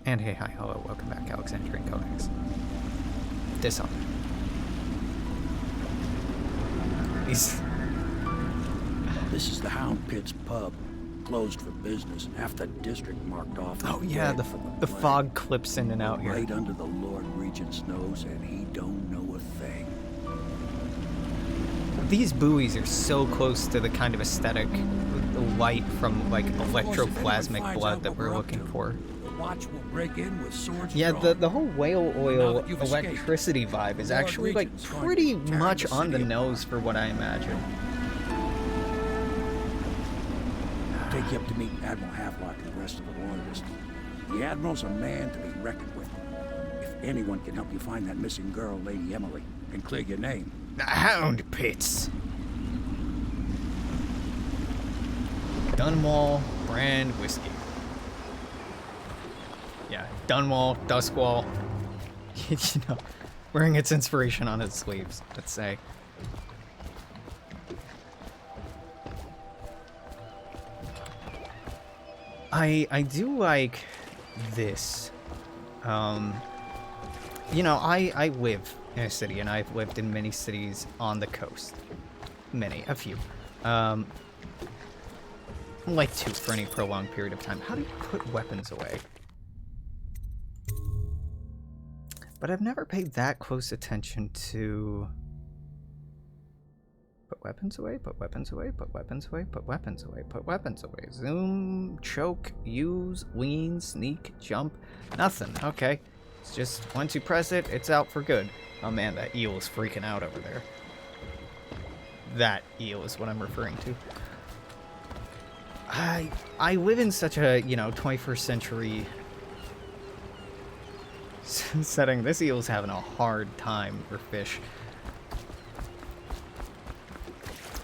And hey, hi, hello, welcome back, Alexandrian Codex. Dishonored. These... This is the Hound Pit's pub. Closed for business. Half the district marked off. Oh yeah, the fog clips in and out here. Right under the Lord Regent's nose, and he don't know a thing. These buoys are so close to the kind of aesthetic, the light from like electroplasmic blood that we're looking for. The watch will break in with swords. Yeah, the whole whale oil electricity vibe is actually like pretty much on the nose for what I imagine. Take you up to meet Admiral Havelock and the rest of the loyalists. The Admiral's a man to be reckoned with. If anyone can help you find that missing girl, Lady Emily, and clear your name. The Hound Pits. Dunwall brand whiskey. Yeah, Dunwall, Duskwall. You know, wearing its inspiration on its sleeves, let's say. I do like this. You know, I live in a city, and I've lived in many cities on the coast. A few. Like two for any prolonged period of time. How do you put weapons away? But I've never paid that close attention to... Put weapons away, put weapons away, put weapons away, put weapons away, put weapons away. Zoom, choke, use, lean, sneak, jump. Nothing. Okay. It's just once you press it, it's out for good. Oh man, that eel is freaking out over there. That eel is what I'm referring to. I live in such a, you know, 21st century setting. This eel's having a hard time for fish.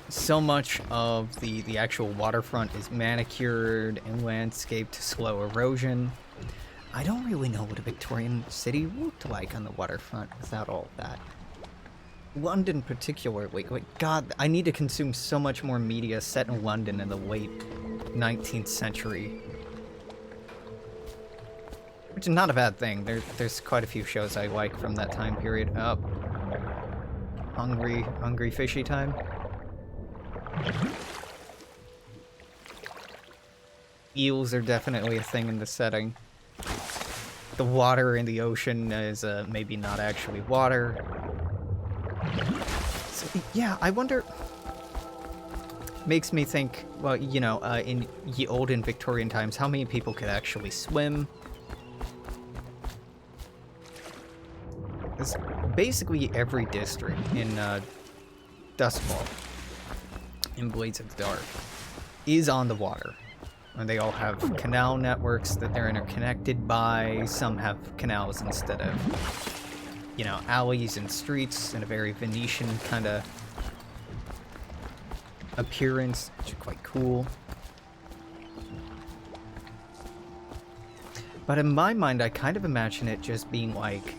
So much of the actual waterfront is manicured and landscaped to slow erosion. I don't really know what a Victorian city looked like on the waterfront without all of that. London particularly, like, God, I need to consume so much more media set in London in the late 19th century. Which is not a bad thing. There's quite a few shows I like from that time period. Oh. Hungry fishy time. Eels are definitely a thing in the setting. The water in the ocean is maybe not actually water. So, yeah, I wonder... Makes me think, well, you know, in ye olden Victorian times, how many people could actually swim? It's basically every district in Dustfall, in Blades of the Dark, is on the water. And they all have canal networks that they're interconnected by. Some have canals instead of, you know, alleys and streets in a very Venetian kind of appearance, which is quite cool. But in my mind, I kind of imagine it just being like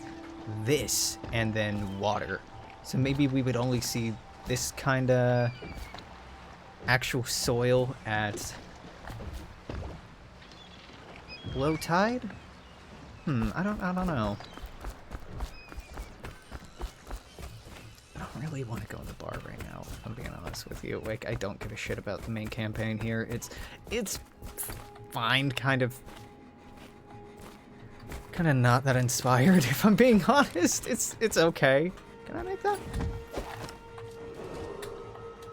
this and then water. So maybe we would only see this kind of actual soil at low tide? I don't know. I don't really want to go in the bar right now, if I'm being honest with you. Like, I don't give a shit about the main campaign here. It's fine, kind of not that inspired, if I'm being honest. It's okay. Can I make that?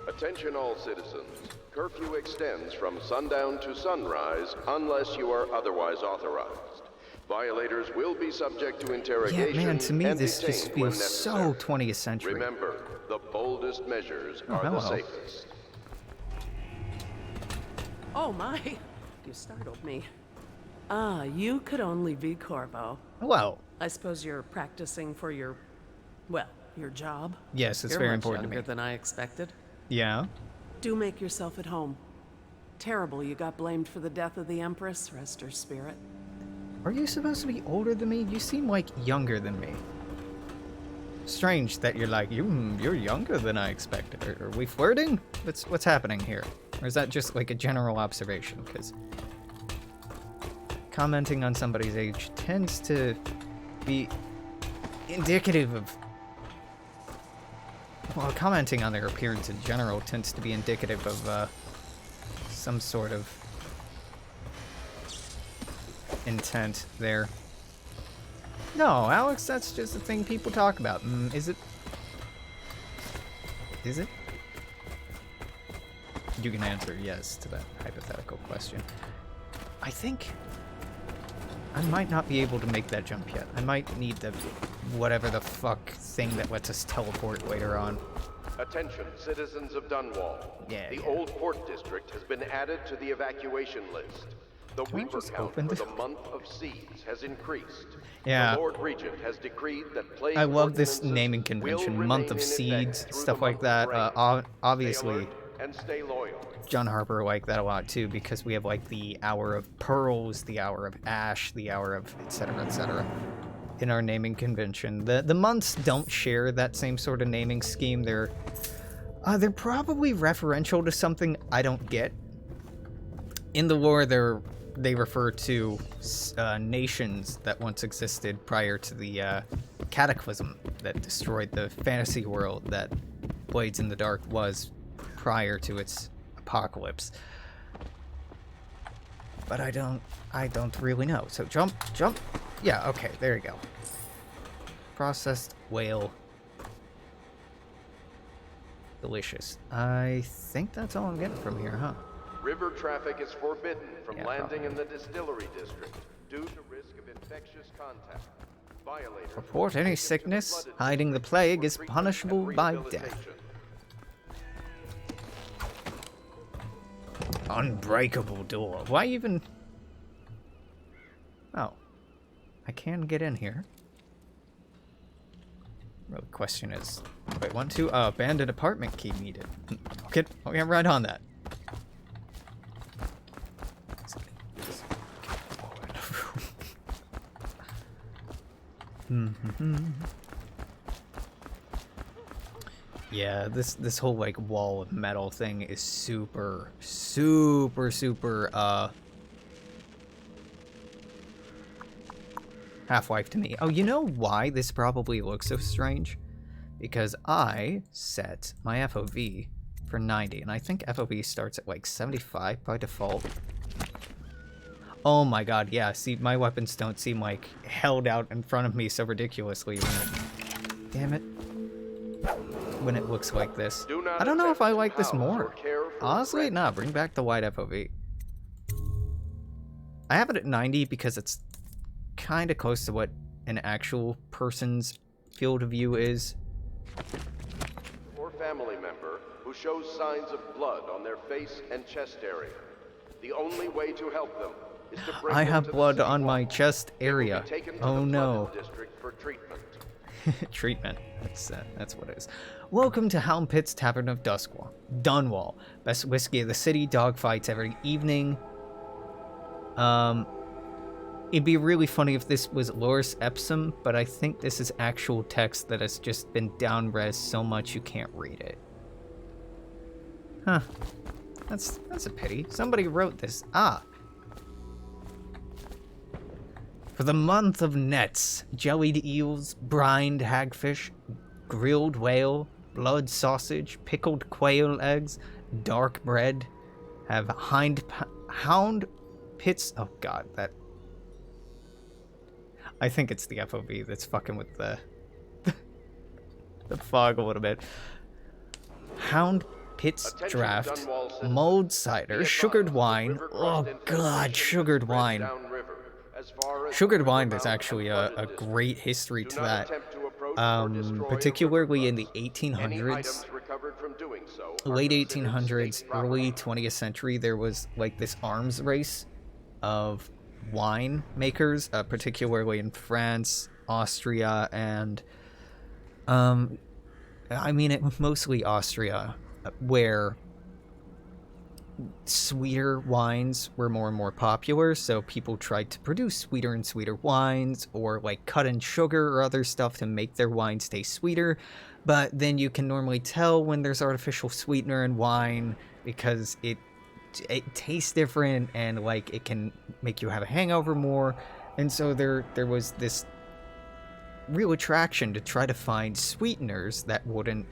Attention all citizens. Curfew extends from sundown to sunrise unless you are otherwise authorized. Violators will be subject to interrogation. Yeah, man, to me and this just detained when feels so 20th century. Remember, the boldest measures are the safest. Oh my, you startled me. Ah, you could only be Corvo. Hello. I suppose you're practicing for your, well, your job? Yes, it's You're very much important to me. younger than I expected. Yeah? Do make yourself at home. Terrible you got blamed for the death of the Empress, rest her spirit. Are you supposed to be older than me? You seem like younger than me. Strange that you're like, you're younger than I expected. Are we flirting? What's happening here? Or is that just like a general observation? Because commenting on somebody's age tends to be indicative of... Well, commenting on their appearance in general tends to be indicative of some sort of intent there. No, Alex, that's just a thing people talk about. Is it? Is it? You can answer yes to that hypothetical question. I think I might not be able to make that jump yet. I might need the whatever the fuck thing that lets us teleport later on. Attention, citizens of Dunwall. Yeah, The yeah. Old Port District has been added to the evacuation list. The Can we Weaver just count open for this? the month of seeds has increased. Yeah. The Lord Regent has decreed that plague I love this ordinances naming will convention, remain month of in seeds, effect through stuff the like month that. of rain. Obviously, Stay alert and stay loyal. John Harper liked that a lot too, because we have like the hour of pearls, the hour of ash, the hour of etc. in our naming convention. The months don't share that same sort of naming scheme. They're probably referential to something I don't get. In the lore, they refer to nations that once existed prior to the cataclysm that destroyed the fantasy world that Blades in the Dark was prior to its apocalypse. But I don't really know. So jump. Yeah, okay, there you go. Processed whale. Delicious. I think that's all I'm getting from here, huh? River traffic is forbidden from Yeah, landing probably. in the distillery district due to risk of infectious contact. Violators Report will be any taken to the sickness, flooded hiding the district plague for is treatment punishable and by rehabilitation. death. Unbreakable door. Why even... Oh. I can get in here. Well, the question is... Wait, 1, 2... abandoned apartment key needed. I'll get right on that. Yeah, this whole like wall of metal thing is super Half-Life to me. Oh, you know why this probably looks so strange? Because I set my FOV for 90, and I think FOV starts at like 75 by default. Oh my god, yeah, see, my weapons don't seem like held out in front of me so ridiculously damn it. When it looks like this. I don't know if I like this more. Honestly, nah, bring back the wide FOV. I have it at 90 because it's kind of close to what an actual person's field of view is. Or family member who shows signs of blood on their face and chest area. The only way to help them is to bring I them have to the blood city on my wall. chest They will be area. taken to Oh the no. flooded district for treatment. Treatment. That's what it is. Welcome to Hound Pit's Tavern of Dunwall. Best whiskey of the city, dogfights every evening. It'd be really funny if this was Loris Epsom, but I think this is actual text that has just been down-res so much you can't read it. Huh. That's a pity. Somebody wrote this. Ah. For the month of nets, jellied eels, brined hagfish, grilled whale, blood sausage, pickled quail eggs, dark bread, have hound pits. Oh god, that. I think it's the FOV that's fucking with the the fog a little bit. Hound pits Attention, draft, Dunwall citizens. mulled cider, Be sugared advised, wine. river Oh crust god, infiltration sugared spreads wine. downriver as far as Sugared the wine, river there's mouth actually and a flooded district. great history Do to not that. attempt to approach or destroy a Particularly river in the crust. Any 1800s, items recovered from doing so are late considered 1800s, state early property. 20th century, there was like this arms race of wine makers, particularly in France, Austria, and I mean it mostly Austria, where sweeter wines were more and more popular, so people tried to produce sweeter and sweeter wines, or like cut in sugar or other stuff to make their wines taste sweeter. But then you can normally tell when there's artificial sweetener in wine because it it tastes different, and like it can make you have a hangover more. And so there was this real attraction to try to find sweeteners that wouldn't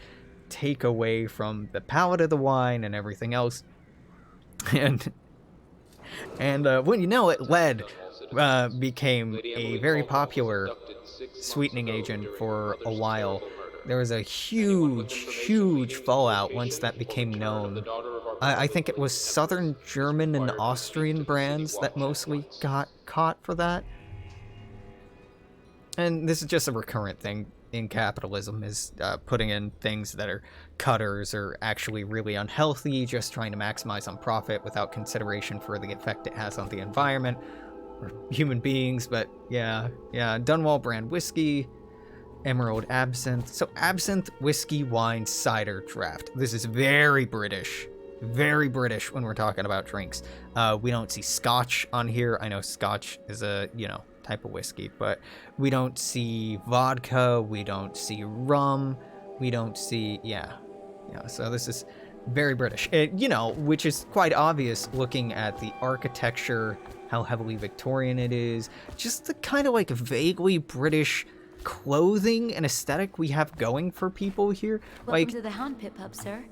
take away from the palate of the wine and everything else. And when you know it, lead became a very popular sweetening agent for a while. There was a huge fallout once that became known. I think it was Southern German and Austrian brands that mostly got caught for that. And this is just a recurrent thing in capitalism, is putting in things that are cutters or actually really unhealthy, just trying to maximize on profit without consideration for the effect it has on the environment or human beings. But yeah, Dunwall brand whiskey, Emerald absinthe. So absinthe, whiskey, wine, cider, draft. This is very British when we're talking about drinks. We don't see scotch on here. I know scotch is a, type of whiskey, but we don't see vodka, we don't see rum, we don't see, so this is very British, which is quite obvious looking at the architecture, how heavily Victorian it is, just the kind of like vaguely British clothing and aesthetic we have going for people here. Welcome to the Hound Pit Pub, sir.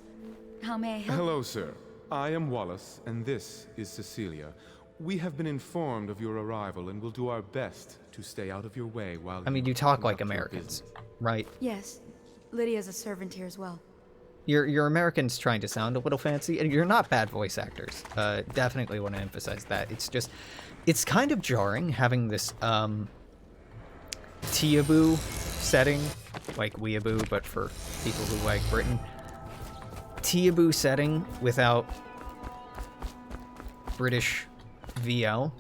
How may I help? Hello, sir. I am Wallace, and this is Cecilia. We have been informed of your arrival and will do our best to stay out of your way while you talk like Americans, right? Yes. Lydia's a servant here as well. You're Americans trying to sound a little fancy, and you're not bad voice actors. Definitely want to emphasize that. It's kind of jarring having this Teaboo setting, like Weeaboo, but for people who like Britain. Teaboo setting without British VL.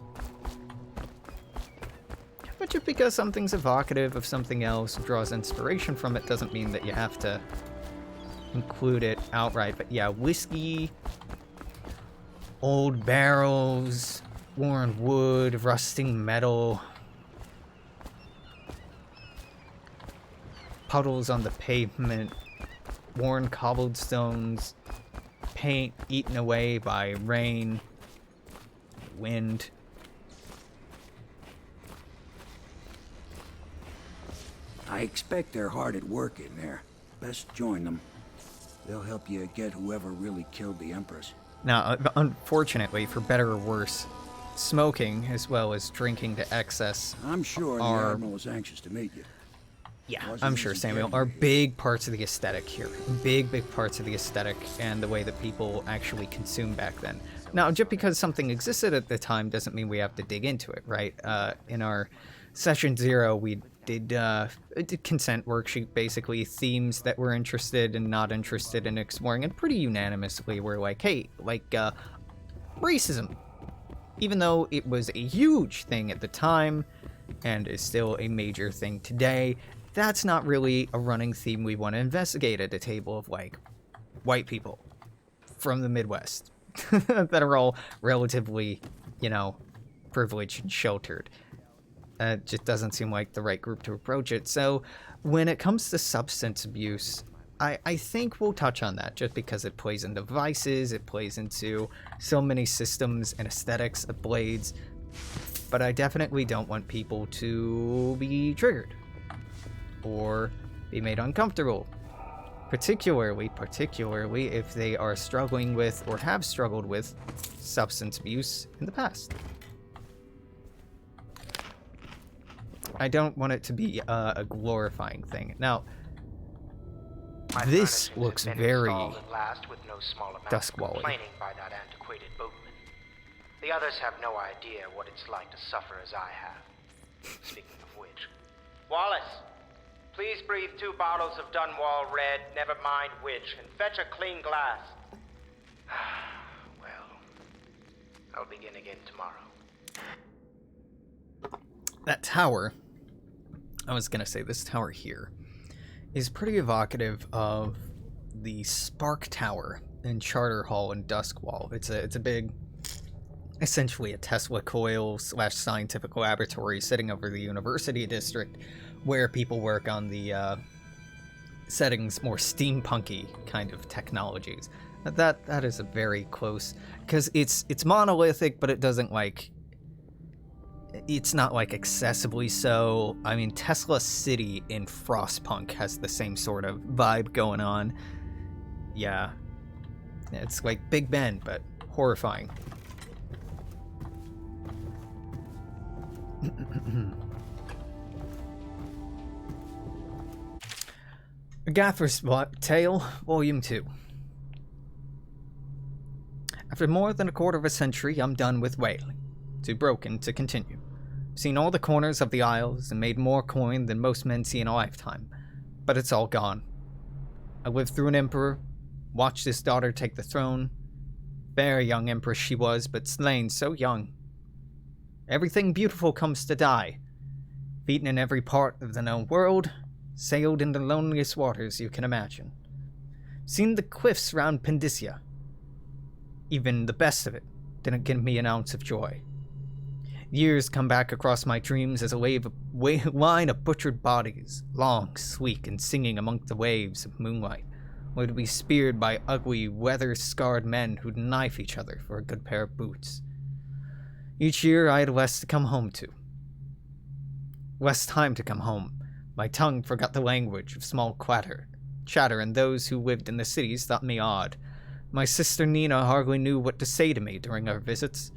But just because something's evocative of something else, draws inspiration from it, doesn't mean that you have to include it outright. But yeah, whiskey, old barrels, worn wood, rusting metal, puddles on the pavement, worn cobblestones, paint eaten away by rain, wind. I expect they're hard at work in there. Best join them. They'll help you get whoever really killed the Empress. Now, unfortunately, for better or worse, smoking as well as drinking to excess I'm sure the Admiral was anxious to meet you. Yeah, I'm sure, Samuel, are big parts of the aesthetic here. Big parts of the aesthetic and the way that people actually consume back then. Now, just because something existed at the time doesn't mean we have to dig into it, right? In our Session 0, we did a consent worksheet, basically, themes that we're interested and not interested in exploring, and pretty unanimously we're like, hey, racism. Even though it was a huge thing at the time, and is still a major thing today, that's not really a running theme we want to investigate at a table of, white people from the Midwest that are all relatively, privileged and sheltered. It just doesn't seem like the right group to approach it. So when it comes to substance abuse, I think we'll touch on that just because it plays into vices, it plays into so many systems and aesthetics of Blades, but I definitely don't want people to be triggered or be made uncomfortable, particularly if they are struggling with or have struggled with substance abuse in the past. I don't want it to be a glorifying thing. Now, this looks very Duskwall-y. By that antiquated boatman. The others have no idea what it's like to suffer as I have. Speaking of which, Wallace, please breathe 2 bottles of Dunwall Red, never mind which, and fetch a clean glass. Well, I'll begin again tomorrow. That tower, I was gonna say this tower here, is pretty evocative of the Spark Tower in Charter Hall in Duskwall. It's a big, essentially a Tesla coil / scientific laboratory sitting over the University District, where people work on the settings more steampunky kind of technologies. That is a very close, because it's monolithic, but it doesn't like. It's not like excessively so. I mean, Tesla City in Frostpunk has the same sort of vibe going on. Yeah, it's like Big Ben, but horrifying. A Gaffer's Tale, Volume 2. After more than a quarter of a century, I'm done with whaling. Too broken to continue. Seen all the corners of the Isles and made more coin than most men see in a lifetime, but it's all gone. I lived through an emperor, watched his daughter take the throne. Very young empress she was, but slain so young. Everything beautiful comes to die. Beaten in every part of the known world, sailed in the loneliest waters you can imagine. Seen the cliffs round Pendicia. Even the best of it didn't give me an ounce of joy. Years come back across my dreams as a line of butchered bodies, long, sleek, and singing among the waves of moonlight, would be speared by ugly, weather-scarred men who'd knife each other for a good pair of boots. Each year I had less to come home to. Less time to come home. My tongue forgot the language of small chatter, and those who lived in the cities thought me odd. My sister Nina hardly knew what to say to me during our visits.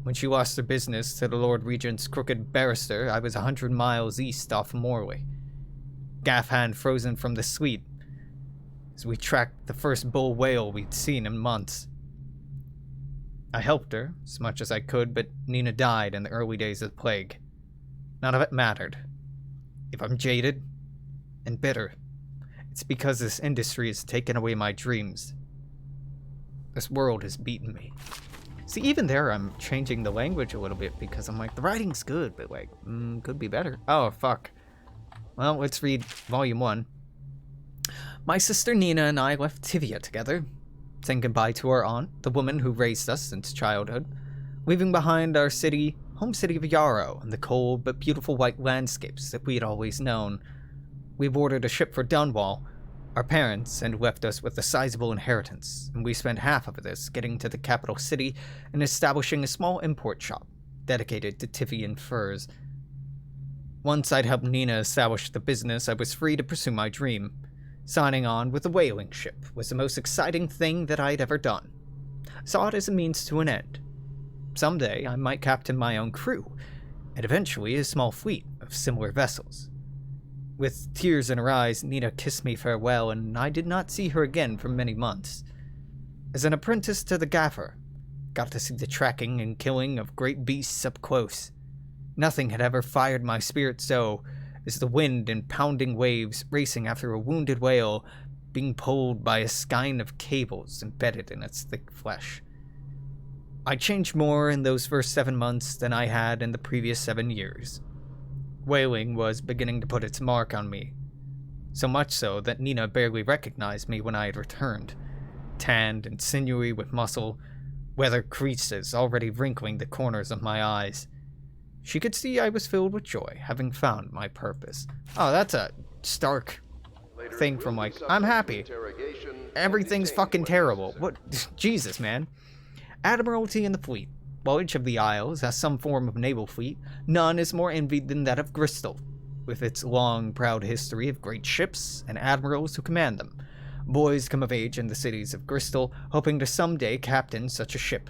When she lost her business to the Lord Regent's crooked barrister, I was 100 miles east off Morley. Gaff hand frozen from the sleet, as we tracked the first bull whale we'd seen in months. I helped her, as much as I could, but Nina died in the early days of the plague. None of it mattered. If I'm jaded and bitter, it's because this industry has taken away my dreams. This world has beaten me. See, even there, I'm changing the language a little bit because I'm like, the writing's good, but like, could be better. Oh, fuck. Well, let's read Volume 1. My sister Nina and I left Tivia together, saying goodbye to our aunt, the woman who raised us since childhood, leaving behind our home city of Yarrow and the cold but beautiful white landscapes that we had always known. We boarded a ship for Dunwall. Our parents had left us with a sizable inheritance, and we spent half of this getting to the capital city and establishing a small import shop dedicated to Tivian furs. Once I'd helped Nina establish the business, I was free to pursue my dream. Signing on with a whaling ship was the most exciting thing that I'd ever done. I saw it as a means to an end. Someday I might captain my own crew, and eventually a small fleet of similar vessels. With tears in her eyes, Nina kissed me farewell, and I did not see her again for many months. As an apprentice to the gaffer, got to see the tracking and killing of great beasts up close. Nothing had ever fired my spirit so as the wind and pounding waves racing after a wounded whale being pulled by a skein of cables embedded in its thick flesh. I changed more in those first 7 months than I had in the previous 7 years. Whaling was beginning to put its mark on me, so much so that Nina barely recognized me when I had returned, tanned and sinewy with muscle, weather creases already wrinkling the corners of my eyes. She could see I was filled with joy, having found my purpose. Oh, that's a stark thing from like, I'm happy. Everything's fucking terrible. What? Jesus, man. Admiralty in the fleet. While each of the Isles has some form of naval fleet, none is more envied than that of Bristol, with its long, proud history of great ships and admirals who command them. Boys come of age in the cities of Bristol, hoping to someday captain such a ship.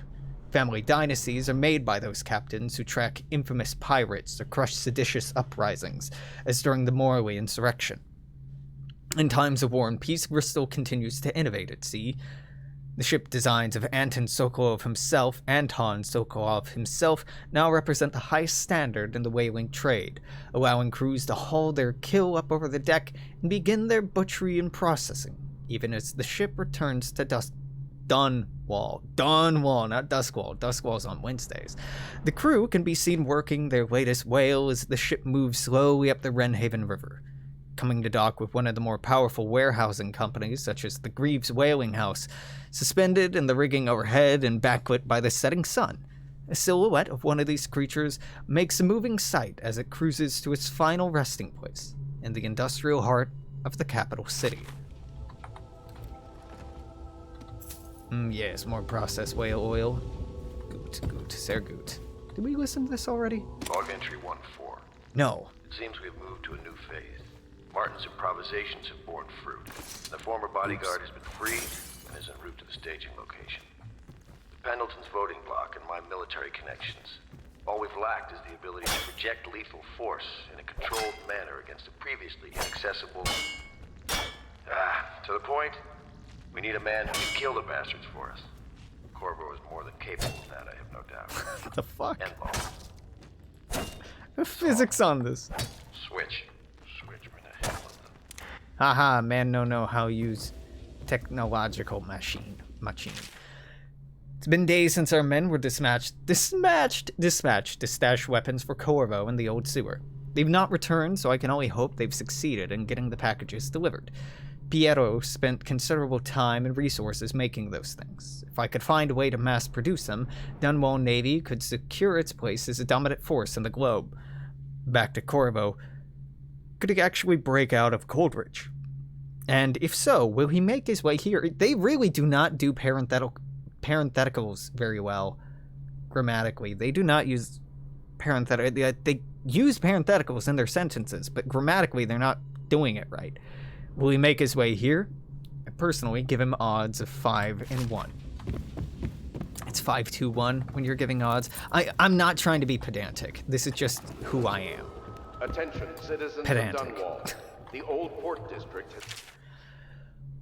Family dynasties are made by those captains who track infamous pirates or crush seditious uprisings, as during the Morley insurrection. In times of war and peace, Bristol continues to innovate at sea. The ship designs of Anton Sokolov himself now represent the highest standard in the whaling trade, allowing crews to haul their kill up over the deck and begin their butchery and processing, even as the ship returns to Dunwall, not Duskwall. Duskwall's on Wednesdays. The crew can be seen working their latest whale as the ship moves slowly up the Wrenhaven River, coming to dock with one of the more powerful warehousing companies, such as the Greaves Whaling House, suspended in the rigging overhead and backlit by the setting sun. A silhouette of one of these creatures makes a moving sight as it cruises to its final resting place in the industrial heart of the capital city. Yes, more processed whale oil. Good, sehr gut. Did we listen to this already? Log entry 1-4. No. It seems we've moved to a new phase. Martin's improvisations have borne fruit. The former bodyguard has been freed and is en route to the staging location. The Pendleton's voting block and my military connections. All we've lacked is the ability to project lethal force in a controlled manner against a previously inaccessible... to the point, we need a man who can kill the bastards for us. Corvo is more than capable of that, I have no doubt. What the fuck? And long. The physics on this. Switch me to Hamilton. Haha, man no know how use technological machine. It's been days since our men were dispatched to stash weapons for Corvo in the old sewer. They've not returned, so I can only hope they've succeeded in getting the packages delivered. Piero spent considerable time and resources making those things. If I could find a way to mass produce them, Dunwall Navy could secure its place as a dominant force in the globe. Back to Corvo. Could he actually break out of Coldridge? And if so, will he make his way here? They really do not do parentheticals very well grammatically. They do not use they use parentheticals in their sentences, but grammatically they're not doing it right. Will he make his way here? I personally give him odds of 5-1. It's 5-2-1 when you're giving odds. I'm not trying to be pedantic. This is just who I am. Attention, citizens Pedantic. of Dunwall. The Old Port District has...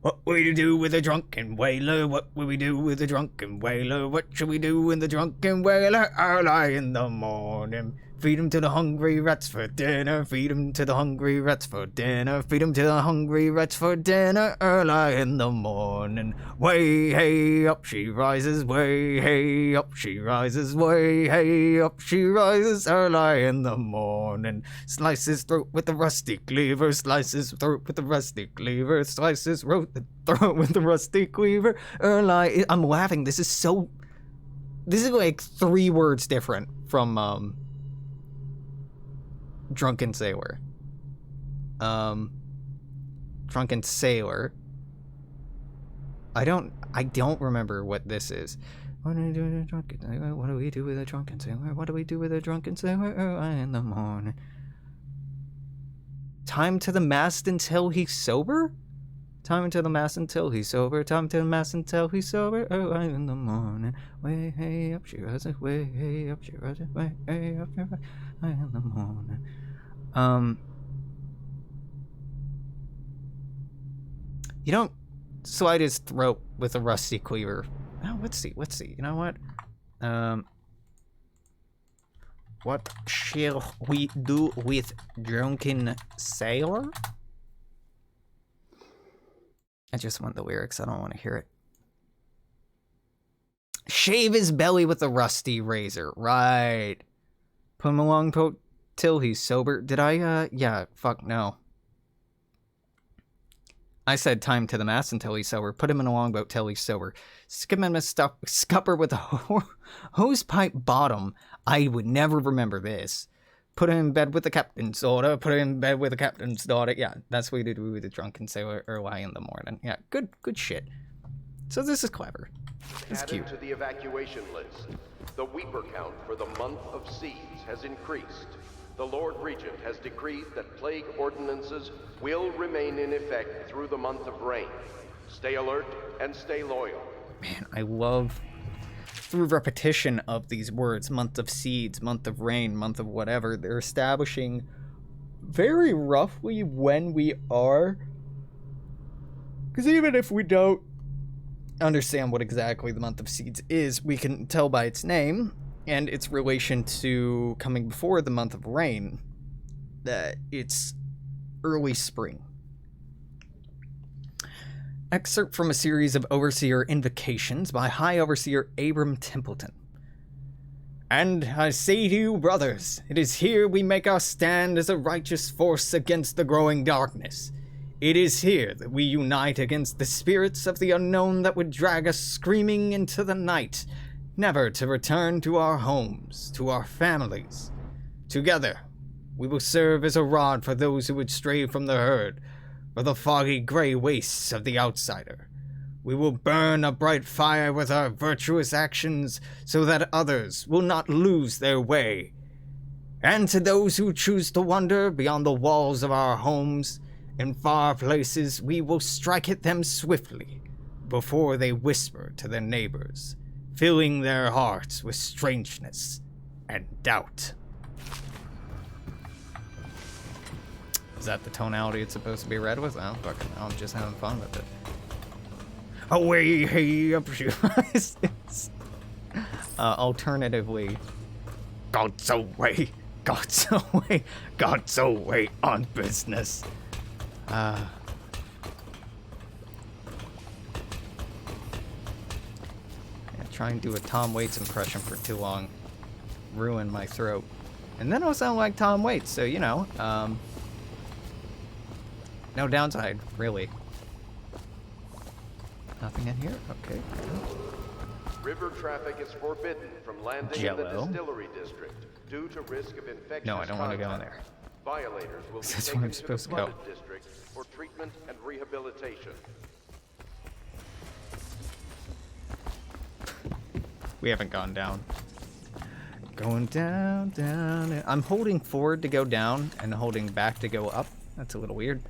What will we do with a drunken whaler? What will we do with a drunken whaler? What shall we do when the drunken whaler early in the morning? Feed him to the hungry rats for dinner. Feed him to the hungry rats for dinner. Feed him to the hungry rats for dinner early in the morning. Way hey up she rises. Way hey up she rises. Way hey up she rises early in the morning. Slice his throat with the rusty cleaver. Slice his throat with the rusty cleaver. Slice his throat with the rusty cleaver. Early. I'm laughing. This is like 3 words different from Drunken Sailor. Drunken Sailor. I don't remember what this is. What do we do with a drunken sailor? What do we do with a drunken sailor? What do we do with a drunken sailor early in the morning? Time to the mast until he's sober? Time to the mast until he's sober. Time to the mast until he's sober early in the morning. Way hey up she rises. Way hey up she rises. Way hey up she rises in the morning. You don't slide his throat with a rusty cleaver. Oh, let's see. You know what? What shall we do with drunken sailor? I just want the lyrics. I don't want to hear it. Shave his belly with a rusty razor. Right. Put him along till he's sober. Did I, yeah, fuck no. I said time to the mast until he's sober. Put him in a longboat till he's sober. Skip him in a scupper with a hose pipe bottom. I would never remember this. Put him in bed with the captain's daughter. Put him in bed with the captain's daughter. Yeah, that's what we do with the drunken sailor early in the morning. Yeah, good shit. So this is clever. It's Added cute. to the evacuation list. The Weeper count for the month of seeds has increased. The Lord Regent has decreed that plague ordinances will remain in effect through the month of rain. Stay alert and stay loyal. Man, I love, through repetition of these words, month of seeds, month of rain, month of whatever, they're establishing very roughly when we are. Because even if we don't understand what exactly the month of seeds is, we can tell by its name and its relation to coming before the month of rain that it's early spring. Excerpt from a series of Overseer Invocations by High Overseer Abram Templeton. And I say to you, brothers, it is here we make our stand as a righteous force against the growing darkness. It is here that we unite against the spirits of the unknown that would drag us screaming into the night, never to return to our homes, to our families. Together, we will serve as a rod for those who would stray from the herd, for the foggy gray wastes of the outsider. We will burn a bright fire with our virtuous actions so that others will not lose their way. And to those who choose to wander beyond the walls of our homes, in far places, we will strike at them swiftly before they whisper to their neighbors, filling their hearts with strangeness and doubt. Is that the tonality it's supposed to be read with? I don't fucking know. I'm just having fun with it. Away, hey, up you. Alternatively, God's away, God's away, God's away on business. Yeah, try and do a Tom Waits impression for too long. Ruin my throat. And then I'll sound like Tom Waits, so you know, no downside, really. Nothing in here? Okay. River traffic is forbidden from landing in the distillery district due to risk of infection. No, I don't want to go in there. Violators will be That's taken where I'm to the supposed to go. flooded district for treatment and rehabilitation. We haven't gone down. Going down, down. I'm holding forward to go down and holding back to go up. That's a little weird.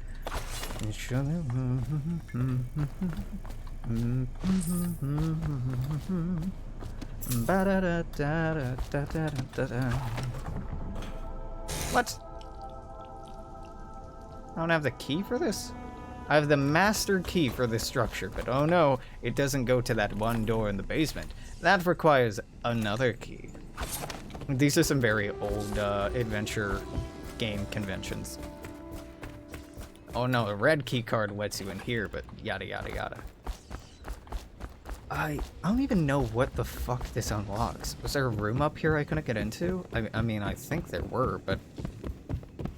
What? I don't have the key for this? I have the master key for this structure, but oh no, it doesn't go to that one door in the basement. That requires another key. These are some very old adventure game conventions. Oh no, a red key card lets you in here, but yada yada yada. I don't even know what the fuck this unlocks. Was there a room up here I couldn't get into? I mean, I think there were, but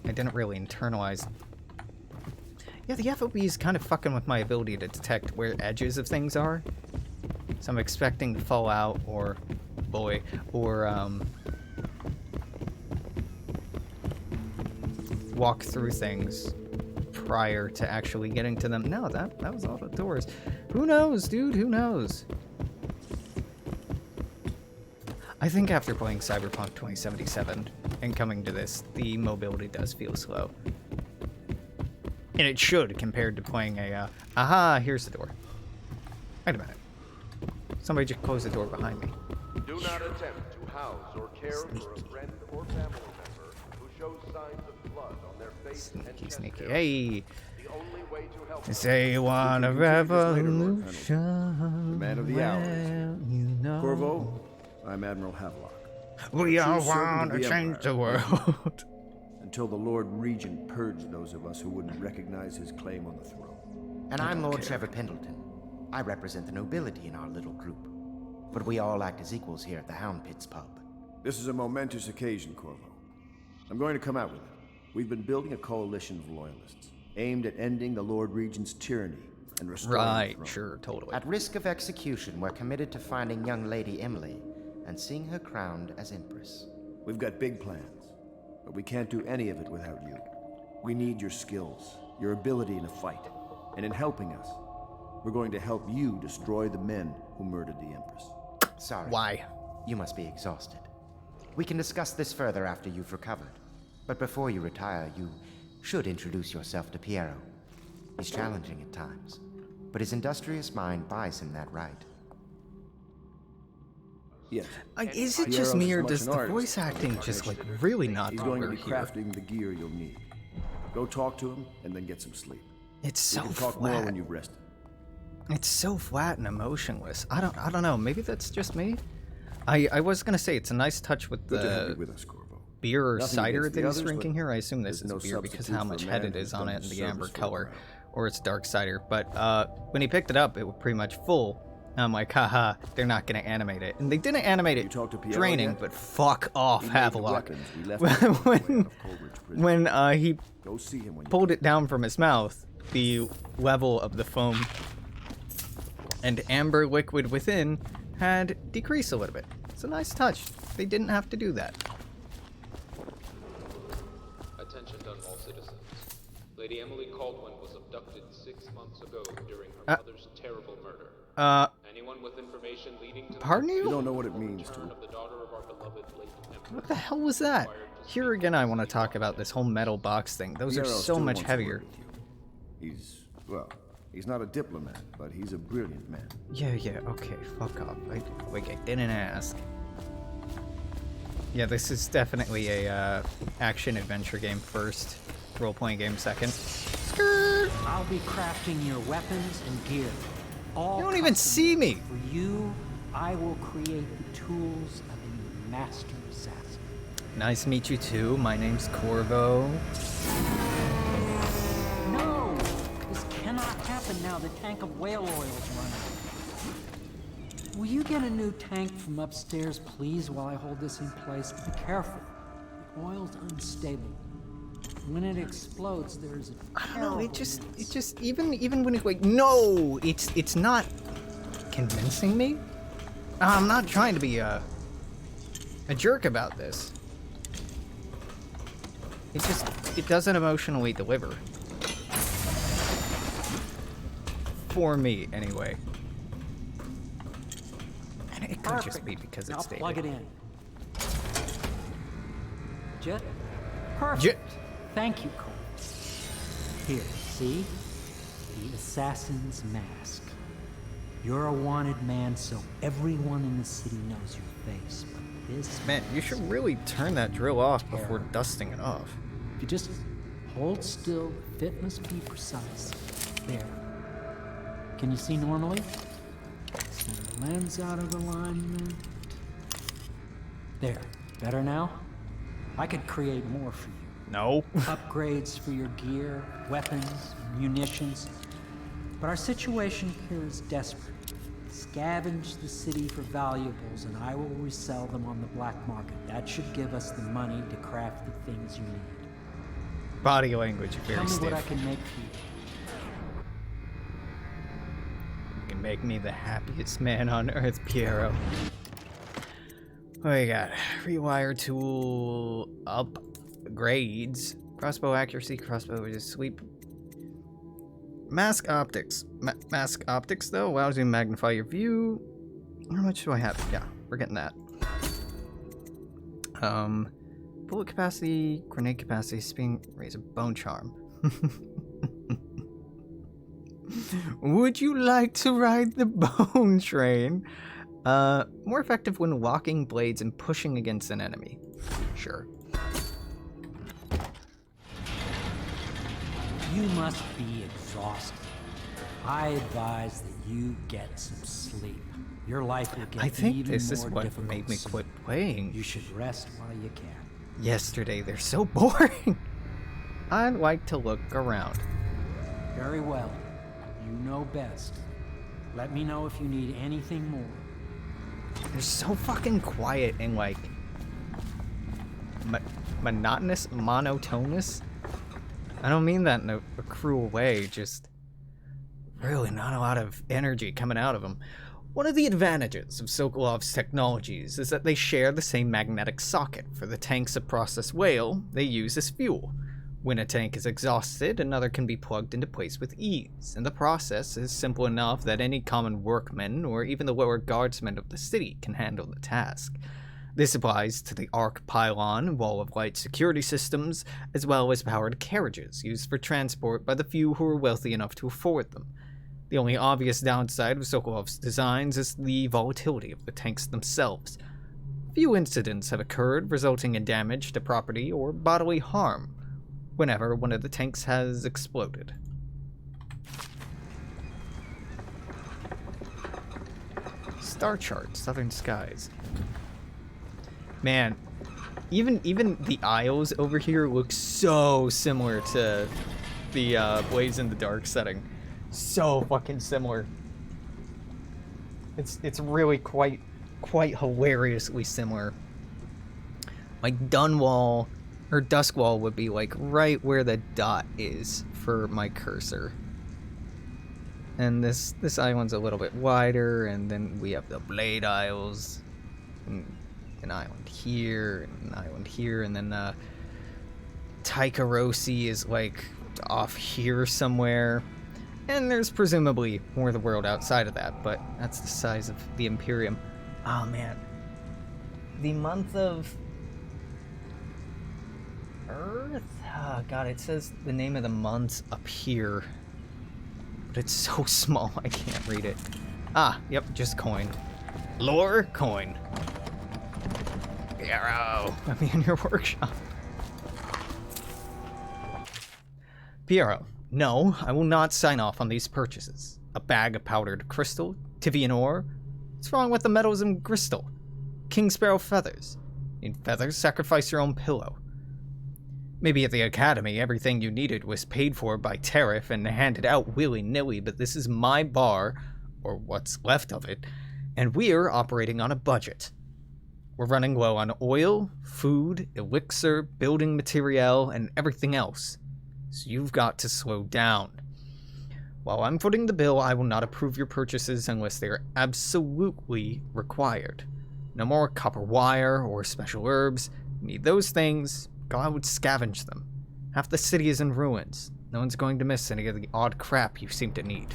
I didn't really internalize. Yeah, the FOB is kind of fucking with my ability to detect where edges of things are. So I'm expecting to fall out, or walk through things prior to actually getting to them. No, that was all the doors. Who knows, dude? Who knows? I think after playing Cyberpunk 2077 and coming to this, the mobility does feel slow. And it should, compared to playing a, aha, here's the door. Wait a minute. Somebody just closed the door behind me. Do not attempt to house or care for a friend or family member who shows signs of blood on their face and chest Sneaky. area. Hey, The only way to help say you want a revolution. The man of the hour is here. Well, you know. Corvo, I'm Admiral Havelock. We all True servant want of to the change the Empire. world. Until the Lord Regent purged those of us who wouldn't recognize his claim on the throne. And I'm Lord Trevor Pendleton. I represent the nobility in our little group. But we all act as equals here at the Hound Pits pub. This is a momentous occasion, Corvo. I'm going to come out with it. We've been building a coalition of loyalists, aimed at ending the Lord Regent's tyranny and restoring Right, the throne. sure, totally. At risk of execution, we're committed to finding young Lady Emily and seeing her crowned as Empress. We've got big plans, but we can't do any of it without you. We need your skills, your ability in a fight, and in helping us, we're going to help you destroy the men who murdered the Empress. Sorry. Why? You must be exhausted. We can discuss this further after you've recovered. But before you retire, you should introduce yourself to Piero. He's challenging at times, but his industrious mind buys him that right. Yes. Is it Piero's just me, or as much does an the artist voice as acting an just, like, initiative. really not He's going to over be here? crafting the gear you'll need. Go talk to him, and then get some sleep. It's so We can talk more flat. when you've rested. It's so flat and emotionless. I don't know. Maybe that's just me. I was gonna say it's a nice touch with Good to have you the with us, Corvo. beer or Nothing cider against that the he's others, drinking but here. I assume this there's is no beer because substitute how for a much man head it who's is on done it and his the amber service for the color, crown. or it's dark cider. But when he picked it up, it was pretty much full. I'm like, haha, they're not gonna animate it, and they didn't animate You it talked to Piero draining, yet? but fuck off, He made the Havelock. weapons we left behind on the way out when of Coleridge Prison. when he Go see him when you pulled can. it down from his mouth, the level of the foam and amber liquid within had decreased a little bit. It's a nice touch. They didn't have to do that. Attention Dunwall citizens. Lady Emily Caldwin was abducted 6 months ago during her mother's terrible murder. Anyone with information leading to Pardon you? You don't know what it means to. of the daughter of our beloved late Empress. What the hell was that? Here again, I want to talk about this whole metal box thing. Those are Piero so still much wants to heavier. work with you. He's not a diplomat, but he's a brilliant man. Yeah, okay, fuck off. I didn't ask. Yeah, this is definitely a action-adventure game first, role-playing game second. Skirt! I'll be crafting your weapons and gear. All You don't even custom. see me! For you, I will create the tools of a master assassin. Nice to meet you too. My name's Corvo. No! This cannot happen now. The tank of whale oil is running. Will you get a new tank from upstairs, please, while I hold this in place? Be careful. The oil's unstable. When it explodes, there's a I don't know, it just even when it like no, it's not convincing me. I'm not trying to be a jerk about this. It doesn't emotionally deliver. For me, anyway. And it could just be because Now it's dated. plug it in. Jet? Perfect. Jet. Thank you, Cole. Here, see? The assassin's mask. You're a wanted man, so everyone in the city knows your face. But this Man, you should really turn that drill off before dusting it off. If you just hold still, the fit must be precise. There. Can you see normally? Send the lens out of alignment. There. Better now? I could create more for you. No. Upgrades for your gear, weapons, munitions. But our situation here is desperate. Scavenge the city for valuables and I will resell them on the black market. That should give us the money to craft the things you need. Body language, very Tell me stiff. what I can make for you. You can make me the happiest man on earth, Piero. What do we got? Rewire tool upgrades. Crossbow accuracy, crossbow is sweep. Mask optics. Mask optics, though, allows you to magnify your view. How much do I have? Yeah, we're getting that. Bullet capacity, grenade capacity, spin, razor, bone charm. Would you like to ride the bone train? More effective when locking blades and pushing against an enemy. Sure. You must be exhausted. I advise that you get some sleep. Your life will get I think even this is more what difficult made me soon. quit playing. You should rest while you can. Yesterday, they're so boring. I'd like to look around. Very well. You know best. Let me know if you need anything more. They're so fucking quiet and like monotonous. I don't mean that in a cruel way, just really not a lot of energy coming out of them. One of the advantages of Sokolov's technologies is that they share the same magnetic socket. For the tanks of processed whale, they use as fuel. When a tank is exhausted, another can be plugged into place with ease, and the process is simple enough that any common workman or even the lower guardsmen of the city can handle the task. This applies to the arc pylon, wall of light security systems, as well as powered carriages used for transport by the few who are wealthy enough to afford them. The only obvious downside of Sokolov's designs is the volatility of the tanks themselves. Few incidents have occurred resulting in damage to property or bodily harm whenever one of the tanks has exploded. Star chart, southern skies. Man, even the aisles over here look so similar to the Blaze in the Dark setting. So fucking similar. It's really quite hilariously similar. Like Dunwall or Duskwall would be like right where the dot is for my cursor. And this island's a little bit wider, and then we have the Blade Isles, and an island here, and an island here, and then Taikarosi is like world off here somewhere. And there's presumably more of the world outside of that, but that's the size of the Imperium. Oh man. The month of Earth? Oh god, it says the name of the months up here. But it's so small I can't read it. Ah, yep, just coin. Lore coin. Piero, let me in your workshop. Piero, no, I will not sign off on these purchases. A bag of powdered crystal, Tivian ore. What's wrong with the metals and crystal? King Sparrow feathers. Need feathers? Sacrifice your own pillow. Maybe at the academy, everything you needed was paid for by tariff and handed out willy-nilly, but this is my bar, or what's left of it, and we're operating on a budget. We're running low on oil, food, elixir, building material, and everything else. So you've got to slow down. While I'm footing the bill, I will not approve your purchases unless they are absolutely required. No more copper wire or special herbs. Need those things, go out and scavenge them. Half the city is in ruins. No one's going to miss any of the odd crap you seem to need.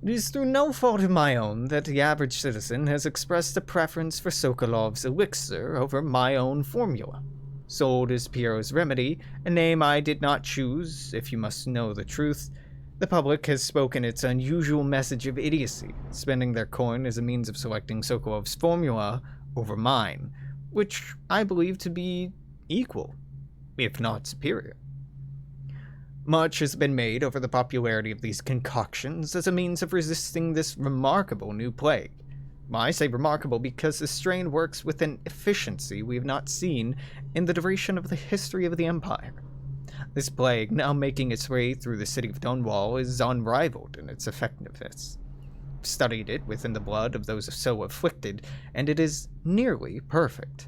It is through no fault of my own that the average citizen has expressed a preference for Sokolov's elixir over my own formula. Sold as Piero's remedy, a name I did not choose, if you must know the truth. The public has spoken its unusual message of idiocy, spending their coin as a means of selecting Sokolov's formula over mine, which I believe to be equal, if not superior. Much has been made over the popularity of these concoctions as a means of resisting this remarkable new plague. I say remarkable because the strain works with an efficiency we have not seen in the duration of the history of the Empire. This plague, now making its way through the city of Dunwall, is unrivaled in its effectiveness. I've studied it within the blood of those so afflicted, and it is nearly perfect.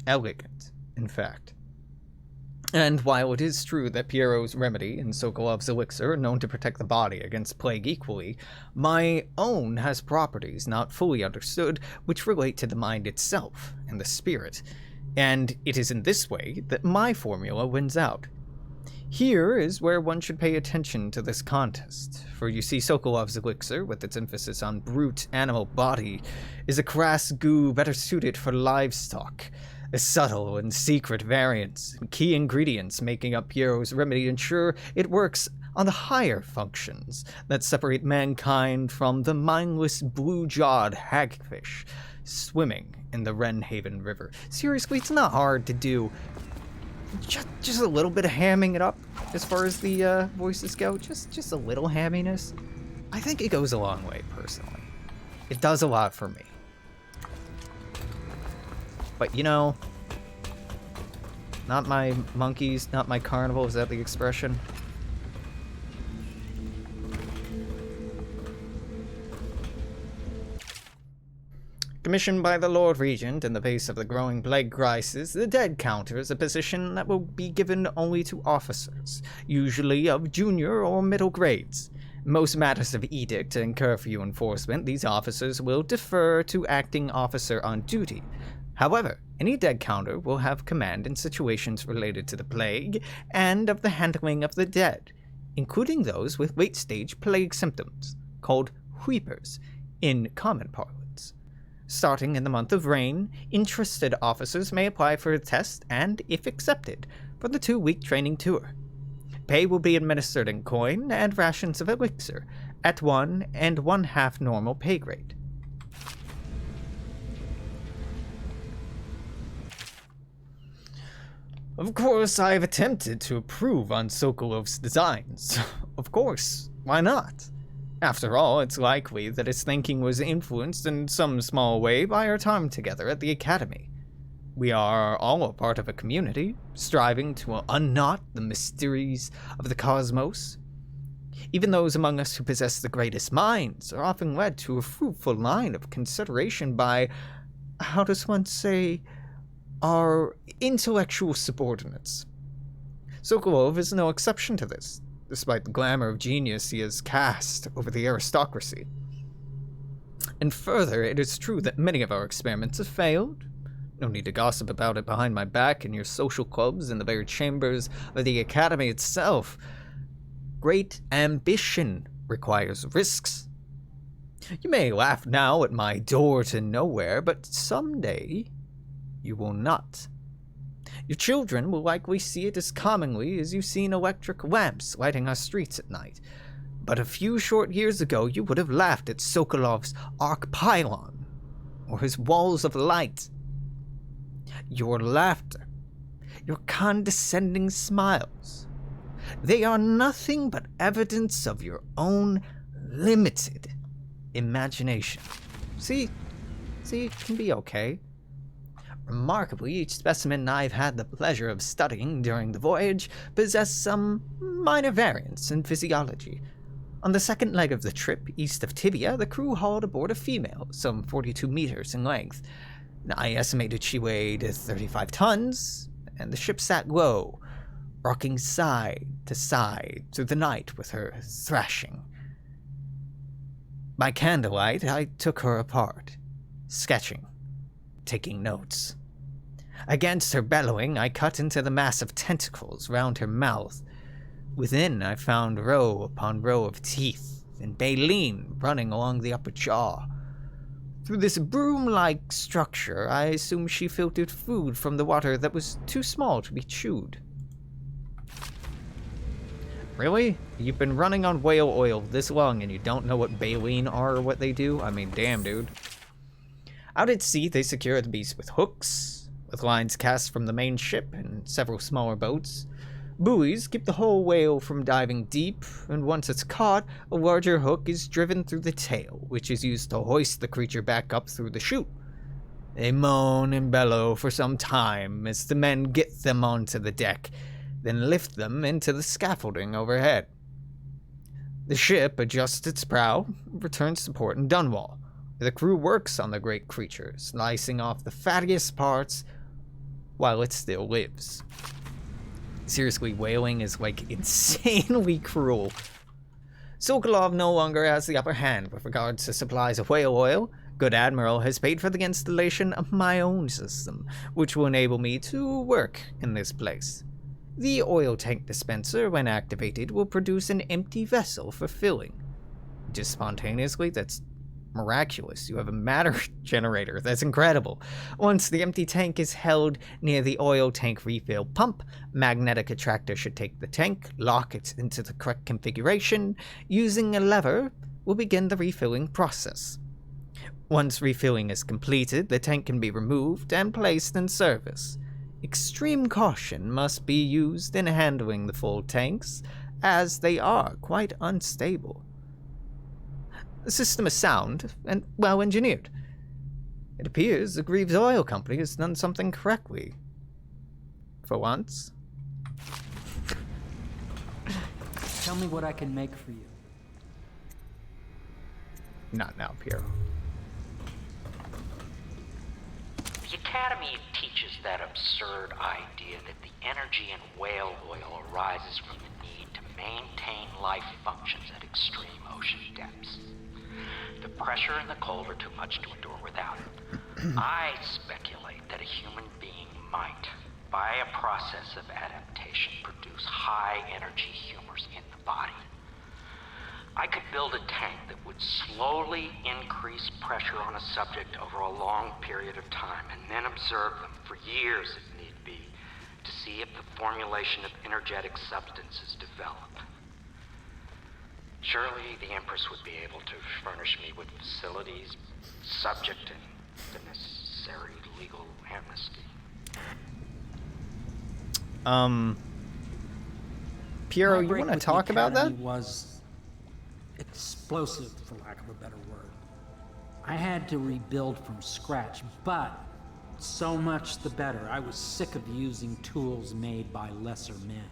Elegant, in fact. And while it is true that Piero's remedy and Sokolov's elixir are known to protect the body against plague equally, my own has properties not fully understood which relate to the mind itself and the spirit, and it is in this way that my formula wins out. Here is where one should pay attention to this contest, for you see Sokolov's elixir, with its emphasis on brute animal body, is a crass goo better suited for livestock. A subtle and secret variance, and key ingredients making up Piero's remedy ensure it works on the higher functions that separate mankind from the mindless blue-jawed hagfish swimming in the Wrenhaven River. Seriously, it's not hard to do. Just a little bit of hamming it up as far as the voices go. Just a little hamminess. I think it goes a long way, personally. It does a lot for me. But, you know, not my monkeys, not my carnival, is that the expression? Commissioned by the Lord Regent in the face of the growing plague crisis, the dead counter is a position that will be given only to officers, usually of junior or middle grades. In most matters of edict and curfew enforcement, these officers will defer to acting officer on duty. However, any dead counter will have command in situations related to the plague and of the handling of the dead, including those with late-stage plague symptoms, called weepers in common parlance. Starting in the month of rain, interested officers may apply for a test and, if accepted, for the 2-week training tour. Pay will be administered in coin and rations of elixir at 1 1/2 normal pay grade. Of course, I have attempted to improve on Sokolov's designs. Of course, why not? After all, it's likely that his thinking was influenced in some small way by our time together at the Academy. We are all a part of a community, striving to unknot the mysteries of the cosmos. Even those among us who possess the greatest minds are often led to a fruitful line of consideration by, how does one say, our intellectual subordinates. Sokolov is no exception to this, despite the glamour of genius he has cast over the aristocracy. And further, it is true that many of our experiments have failed, No need to gossip about it behind my back in your social clubs in the very chambers of the Academy itself. Great ambition requires risks. You may laugh now at my door to nowhere, but someday you will not. Your children will likely see it as commonly as you've seen electric lamps lighting our streets at night. But a few short years ago, you would have laughed at Sokolov's arc pylon or his walls of light. Your laughter, your condescending smiles, they are nothing but evidence of your own limited imagination. See, it can be okay. Remarkably, each specimen I've had the pleasure of studying during the voyage possessed some minor variance in physiology. On the second leg of the trip, east of Tibia, the crew hauled aboard a female, some 42 meters in length. I estimated she weighed 35 tons, and the ship sat low, rocking side to side through the night with her thrashing. By candlelight, I took her apart, sketching, taking notes. Against her bellowing, I cut into the mass of tentacles round her mouth. Within, I found row upon row of teeth and baleen running along the upper jaw. Through this broom-like structure, I assumed she filtered food from the water that was too small to be chewed. Really? You've been running on whale oil this long and you don't know what baleen are or what they do? I mean, damn, dude. Out at sea, they secure the beast with hooks, with lines cast from the main ship and several smaller boats. Buoys keep the whole whale from diving deep, and once it's caught, a larger hook is driven through the tail, which is used to hoist the creature back up through the chute. They moan and bellow for some time as the men get them onto the deck, then lift them into the scaffolding overhead. The ship adjusts its prow, returns to port in Dunwall. The crew works on the great creature, slicing off the fattiest parts while it still lives. Seriously, whaling is like insanely cruel. Sokolov no longer has the upper hand with regards to supplies of whale oil. Good Admiral has paid for the installation of my own system, which will enable me to work in this place. The oil tank dispenser, when activated, will produce an empty vessel for filling. Just spontaneously, that's miraculous. You have a matter generator. That's incredible. Once the empty tank is held near the oil tank refill pump, magnetic attractor should take the tank, lock it into the correct configuration. Using a lever, will begin the refilling process. Once refilling is completed, the tank can be removed and placed in service. Extreme caution must be used in handling the full tanks, as they are quite unstable. The system is sound and well engineered. It appears the Greaves Oil Company has done something correctly. For once. Tell me what I can make for you. Not now, Piero. The Academy teaches that absurd idea that the energy in whale oil arises from the need to maintain life functions at extreme ocean depths. The pressure and the cold are too much to endure without it. I speculate that a human being might, by a process of adaptation, produce high-energy humors in the body. I could build a tank that would slowly increase pressure on a subject over a long period of time, and then observe them for years if need be, to see if the formulation of energetic substances develop. Surely the Empress would be able to furnish me with facilities subject to the necessary legal amnesty. Piero, you want to talk about that? Was explosive, for lack of a better word. I had to rebuild from scratch, but so much the better. I was sick of using tools made by lesser men.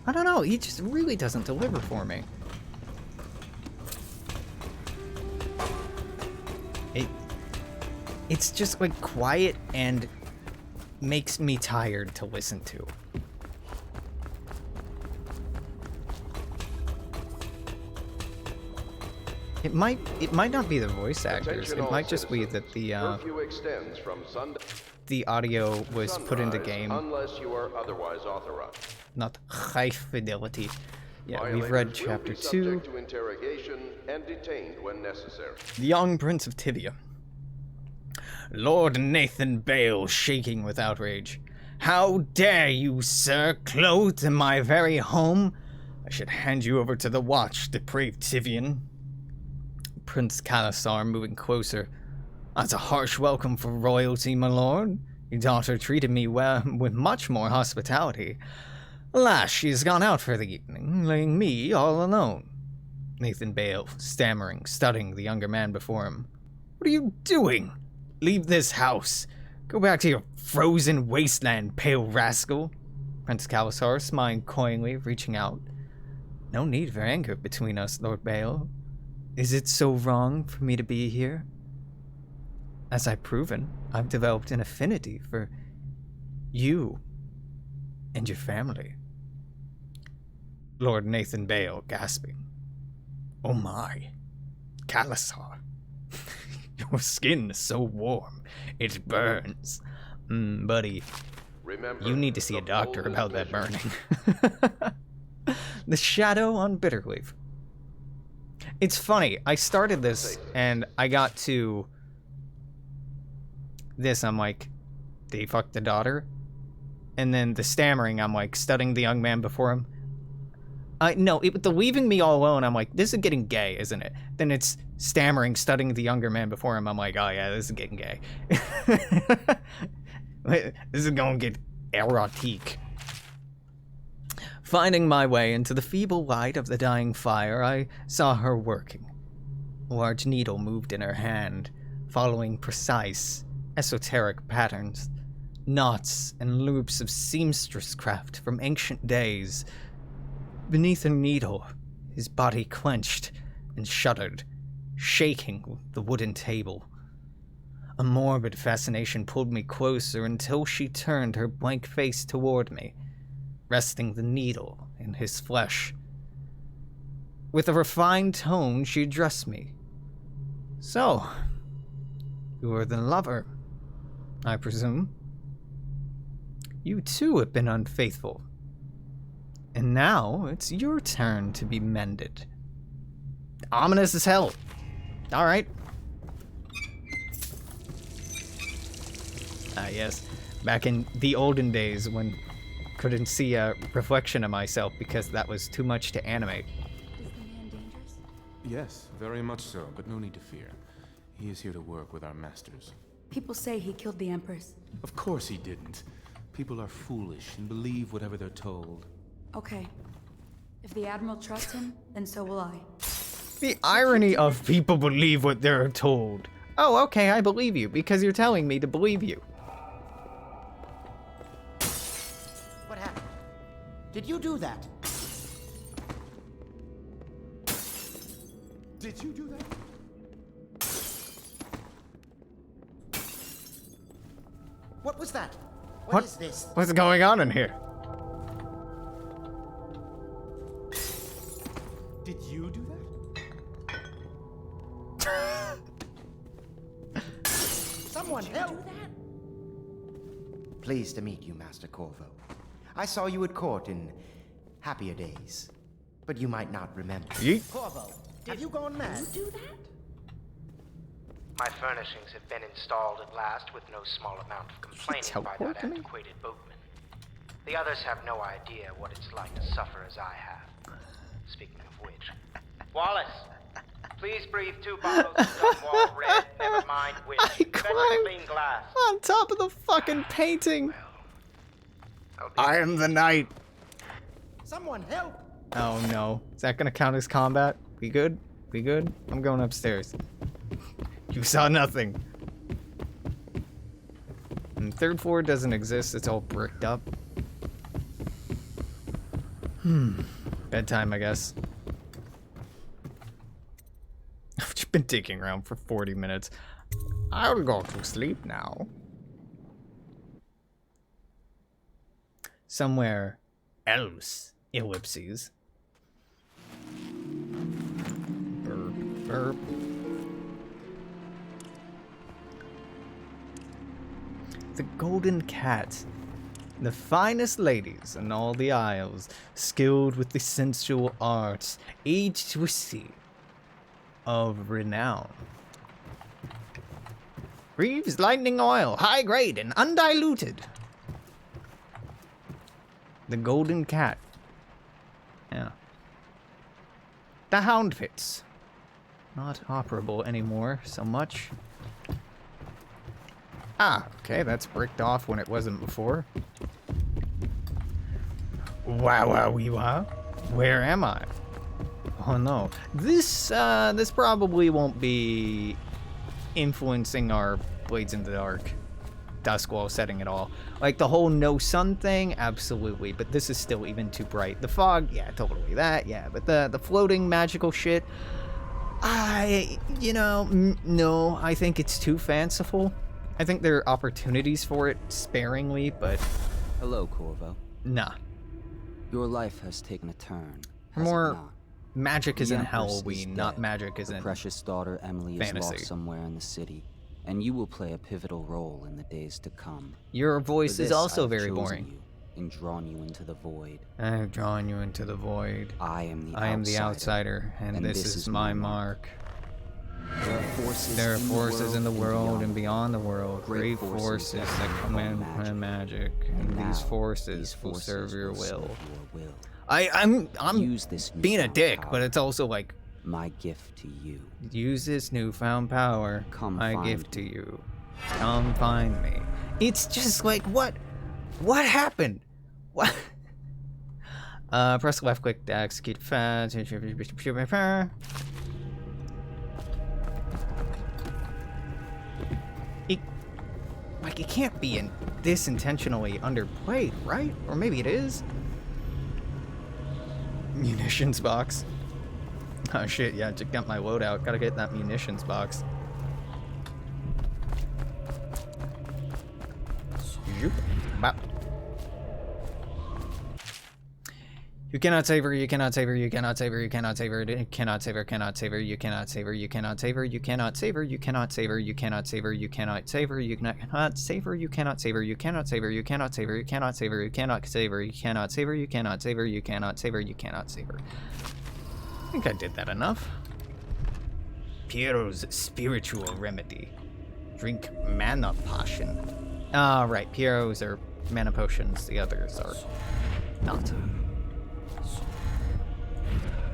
I don't know, he just really doesn't deliver for me. It's just like quiet and makes me tired to listen to. It might not be the voice actors. It might just be that the Curfew extends from Sunday. the audio was put into game. Unless you are otherwise authorized. Not high fidelity. Yeah, we've Violators read will chapter be 2. subject to interrogation and detained when necessary. The young Prince of Tibia. Lord Nathan Bale, shaking with outrage. How dare you, sir, clothed in my very home? I should hand you over to the watch, depraved Tivian. Prince Kalasar moving closer. That's a harsh welcome for royalty, my lord. Your daughter treated me well, with much more hospitality. Alas, she has gone out for the evening, leaving me all alone. Nathan Bale, stammering, studying the younger man before him. What are you doing? Leave this house. Go back to your frozen wasteland, pale rascal. Prince Kalasar smiled coyly, reaching out. No need for anger between us, Lord Bale. Is it so wrong for me to be here? As I've proven, I've developed an affinity for you and your family. Lord Nathan Bale, gasping. Oh my, Kalasar. Your skin is so warm, it burns. Buddy, Remember, you need to see a doctor golden about that vision. burning. The shadow on Bitterleaf. It's funny, I started this and I got to this, I'm like, did he fuck the daughter? And then the stammering, I'm like, studying the young man before him. No, the leaving me all alone, I'm like, this is getting gay, isn't it? Then it's stammering, studying the younger man before him. I'm like, oh yeah, this is getting gay. This is gonna get erotique. Finding my way into the feeble light of the dying fire, I saw her working. A large needle moved in her hand, following precise, esoteric patterns. Knots and loops of seamstress craft from ancient days. Beneath her needle, his body clenched and shuddered, shaking the wooden table. A morbid fascination pulled me closer until she turned her blank face toward me, resting the needle in his flesh. With a refined tone, she addressed me. So, you are the lover, I presume. You too have been unfaithful. And now it's your turn to be mended. Ominous as hell. Alright. Yes. Back in the olden days when couldn't see a reflection of myself because that was too much to animate. Is the man dangerous? Yes, very much so, but no need to fear. He is here to work with our masters. People say he killed the Empress. Of course he didn't. People are foolish and believe whatever they're told. Okay. If the Admiral trusts him, then so will I. The irony of people believe what they're told. Oh, okay, I believe you because you're telling me to believe you. What happened? Did you do that? Did you do that? What was that? What? What is this? What's going on in here? Did you do that? Someone help! Pleased to meet you, Master Corvo. I saw you at court in happier days, but you might not remember. Yeet. Corvo, have you gone mad? Did you do that? My furnishings have been installed at last with no small amount of complaining by that teleported me? antiquated boatman. The others have no idea what it's like to suffer as I have. Speaking of which, Wallace, please breathe 2 bottles of Dunwall Red, never mind which. I Fetch cried. clean glass. On top of the fucking painting. I'll be I am the knight. Someone help! Oh no. Is that gonna count as combat? We good? We good? I'm going upstairs. You saw nothing. And 3rd floor doesn't exist, it's all bricked up. Bedtime, I guess. I've just been digging around for 40 minutes. I'll go to sleep now. Somewhere else, ellipses. Burp, burp. the Golden Cat. The finest ladies in all the isles, skilled with the sensual arts, aged to a sea of renown. Reeves Lightning Oil, high grade and undiluted. The Golden Cat. Yeah. The Hound Pits. Not operable anymore so much. Ah, okay, that's bricked off when it wasn't before. Wow, wow. Where am I? Oh no. This probably won't be influencing our Blades in the Dark dusk while setting at all. Like the whole no sun thing, absolutely, but this is still even too bright. The fog, yeah, totally that, yeah, but the floating magical shit, no, I think it's too fanciful. I think there are opportunities for it sparingly, but... Hello, Corvo. Nah. Your life has taken a turn. More magic is in Halloween, not magic is in Your precious daughter Emily fantasy. is lost somewhere in the city, and you will play a pivotal role in the days to come. Your voice For is this, also I've very chosen boring. You and drawn you into the void. I've drawn you into the void. I am the outsider, and this is my mark. There are forces in the world and beyond the world, great forces that command magic, and these forces will serve your will. I'm being a dick, but it's also like my gift to you. Use this newfound power. My gift to you. Come find me. It's just like what happened? What? Press left click to execute fast. It can't be this intentionally underplayed, right? Or maybe it is. Munitions box. Oh shit, yeah, just got my loadout. Gotta get that munitions box. Zoop. Bop. You cannot save her, you cannot save her, you cannot save her, you cannot save her, you cannot save her, cannot save her, you cannot save her, you cannot save her, you cannot save her, you cannot save her, you cannot save her, you cannot save her, you cannot save her, you cannot save her, you cannot save her, you cannot save her, you cannot save her, you cannot save her, you cannot save her, you cannot save her, you cannot save her, you cannot save her. I think I did that enough. Piero's spiritual remedy. Drink mana potion. Ah, right, Piero's are mana potions, the others are not.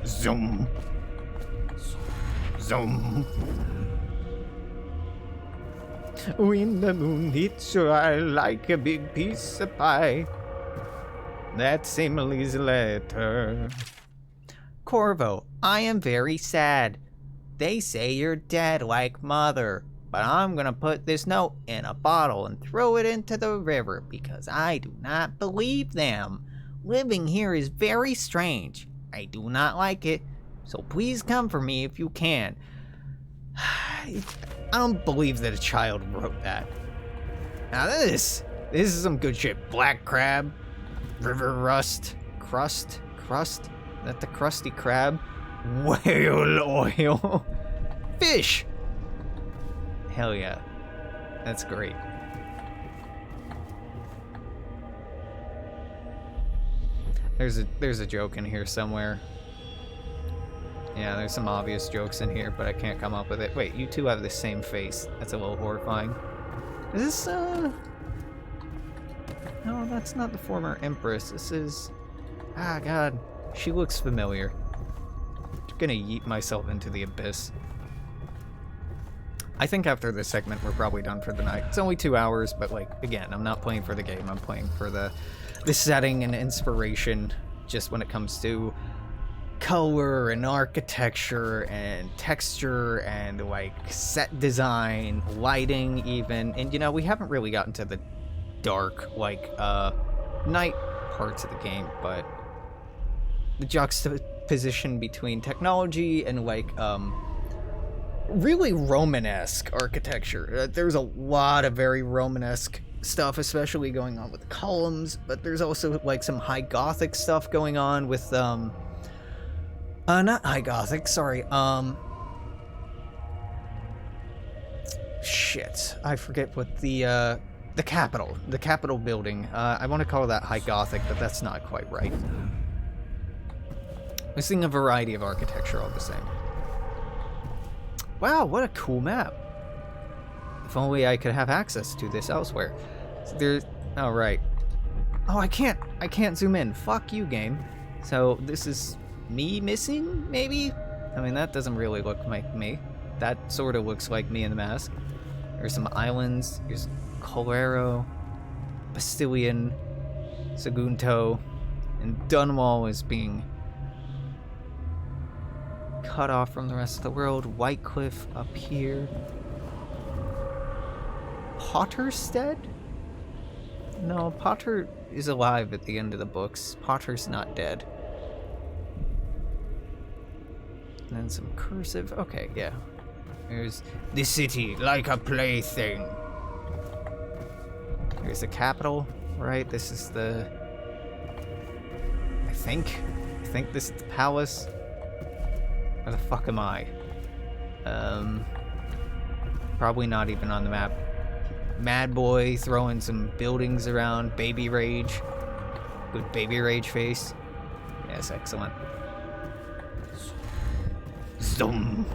Zoom. Zoom. When the moon hits your eye like a big piece of pie. That's Emily's letter. Corvo, I am very sad. They say you're dead like mother, but I'm gonna put this note in a bottle and throw it into the river because I do not believe them. Living here is very strange. I do not like it, so please come for me if you can. I don't believe that a child wrote that. Now this is some good shit. Black crab, river rust, crust, is that the crusty crab? Whale oil, fish. Hell yeah, that's great. There's a joke in here somewhere. Yeah, there's some obvious jokes in here, but I can't come up with it. Wait, you two have the same face. That's a little horrifying. Is this, No, that's not the former Empress. This is... Ah, God. She looks familiar. I'm gonna yeet myself into the abyss. I think after this segment, we're probably done for the night. It's only 2 hours, but, like, again, I'm not playing for the game. I'm playing for the setting and inspiration, just when it comes to color and architecture and texture and like set design, lighting even. And you know, we haven't really gotten to the dark, like night parts of the game, but the juxtaposition between technology and like really Romanesque architecture. There's a lot of very Romanesque stuff, especially going on with the columns, but there's also like some high Gothic stuff going on with not high Gothic, sorry, shit, I forget what the The Capitol building. I want to call that High Gothic, but that's not quite right. We're seeing a variety of architecture all the same. Wow, what a cool map. If only I could have access to this elsewhere. So there's... Oh, right. Oh, I can't zoom in. Fuck you, game. So this is me missing, maybe? I mean, that doesn't really look like me. That sort of looks like me in the mask. There's some islands. There's Colero, Bastillion, Sagunto, and Dunwall is being cut off from the rest of the world. Whitecliff up here. Potterstead? No, Potter is alive at the end of the books. Potter's not dead. And then some cursive. Okay, yeah. There's the city like a plaything. Here's the capital, right? This is the... I think this is the palace. Where the fuck am I? Probably not even on the map. Mad Boy throwing some buildings around. Baby Rage. Good Baby Rage face. Yes, excellent. Zoom.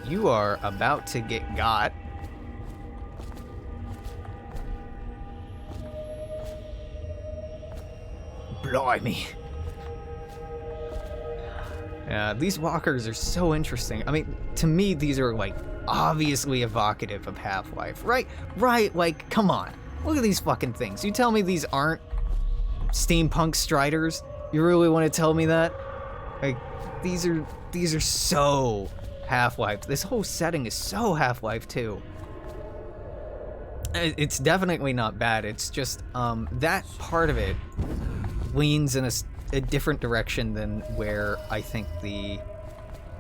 You are about to get got. Blimey. Yeah, these walkers are so interesting. I mean, to me, these are, like, obviously evocative of Half-Life. Right? Like, come on. Look at these fucking things. You tell me these aren't steampunk striders? You really want to tell me that? Like, these are so Half-Life. This whole setting is so Half-Life 2. It's definitely not bad. It's just, that part of it leans in a different direction than where I think the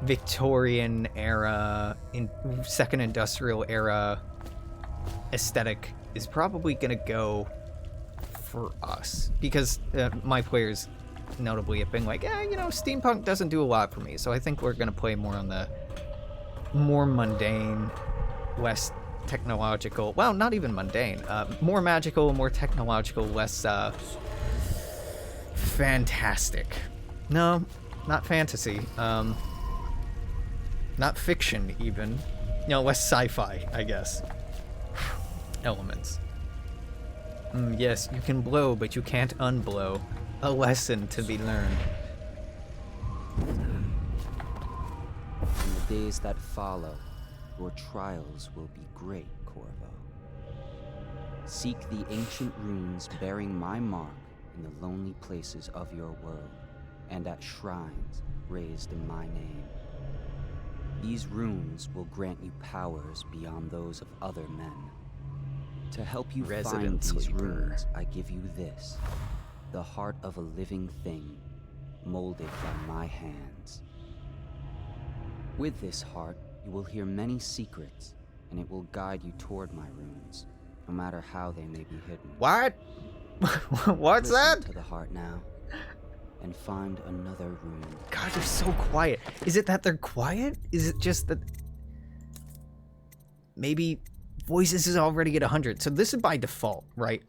Victorian era, second industrial era aesthetic is probably gonna go for us. Because my players notably have been like, you know, steampunk doesn't do a lot for me. So I think we're gonna play more on the more mundane, less technological, well, not even mundane, more magical, more technological, less fantastic. No, not fantasy. Not fiction, even. You know, less sci-fi, I guess. Elements. Yes, you can blow, but you can't unblow. A lesson to be learned. In the days that follow, your trials will be great, Corvo. Seek the ancient runes bearing my mark in the lonely places of your world, and at shrines raised in my name. These runes will grant you powers beyond those of other men. To help you find these runes, I give you this, the heart of a living thing, molded by my hands. With this heart, you will hear many secrets, and it will guide you toward my runes, no matter how they may be hidden. What? What's that? To the heart now, and find another rune. God, they're so quiet. Is it that they're quiet? Is it just that maybe voices is already at 100? So this is by default, right?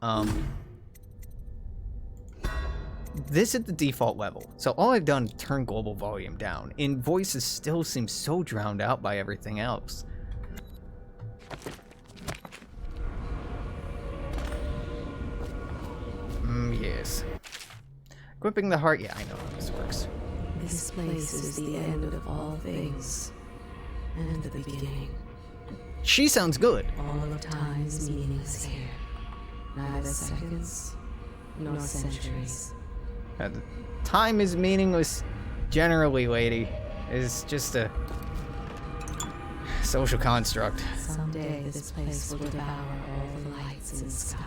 This is the default level. So all I've done is turn global volume down. And voices still seem so drowned out by everything else. Yes. Equipping the heart. Yeah, I know how this works. This place is the end of all things, and the beginning. She sounds good. All of time is meaningless here. Neither seconds, nor centuries. Time is meaningless generally, lady. It's just a social construct. Someday this place will devour all the lights in the sky.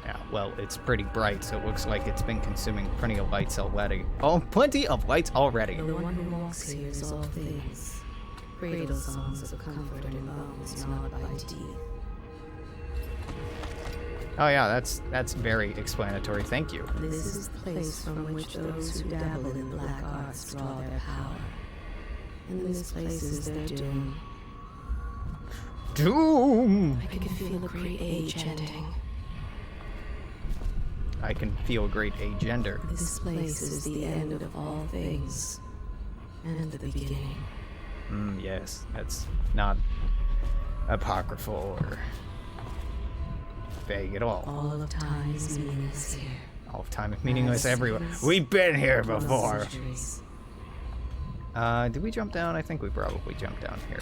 Yeah, well, it's pretty bright, so it looks like it's been consuming plenty of lights already. Oh, plenty of lights already. The one who walks here is all things. Cradle songs of comfort and bones gnawed by teeth. Oh yeah, that's very explanatory. Thank you. This is the place from which those who dabble in black arts draw their power. And this place is their doom. Doom! I can feel a great age ending. I can feel a great age ender. This place is the end of all things. And the beginning. Yes, that's not apocryphal or vague at all. All of time is meaningless here. All of time is meaningless everywhere. We've been here before. Did we jump down? I think we probably jumped down here.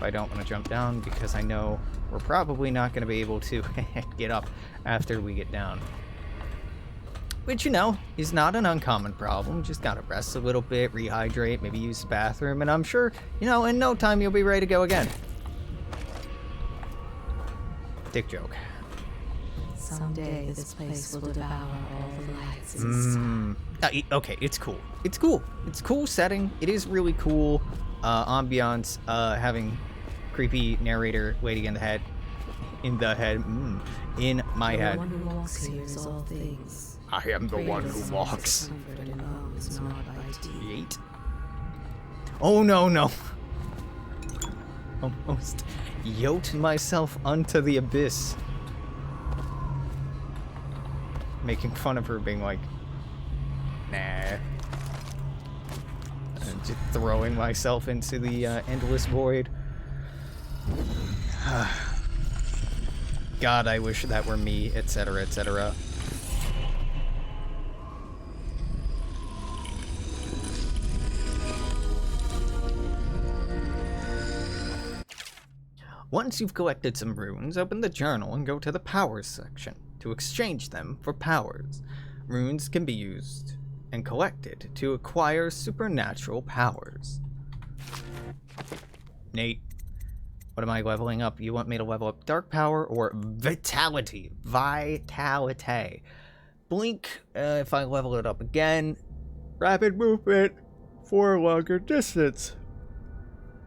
I don't want to jump down because I know we're probably not going to be able to get up after we get down. Which, you know, is not an uncommon problem. Just gotta rest a little bit, rehydrate, maybe use the bathroom, and I'm sure, you know, in no time you'll be ready to go again. Dick joke. Someday this place will devour all the lights in sight. Okay, it's cool. It's cool. It's cool setting. It is really cool ambiance, having creepy narrator waiting in my head. The one who walks here is all things. I am the one who walks. Yeet. Oh no. Almost yoked myself onto the abyss. Making fun of her being like, nah. And just throwing myself into the endless void. God, I wish that were me, etc., etc. Once you've collected some runes, open the journal and go to the powers section to exchange them for powers. Runes can be used and collected to acquire supernatural powers. Nate, what am I leveling up? You want me to level up Dark Power or Vitality? Vitality. Blink, if I level it up again. Rapid movement for a longer distance.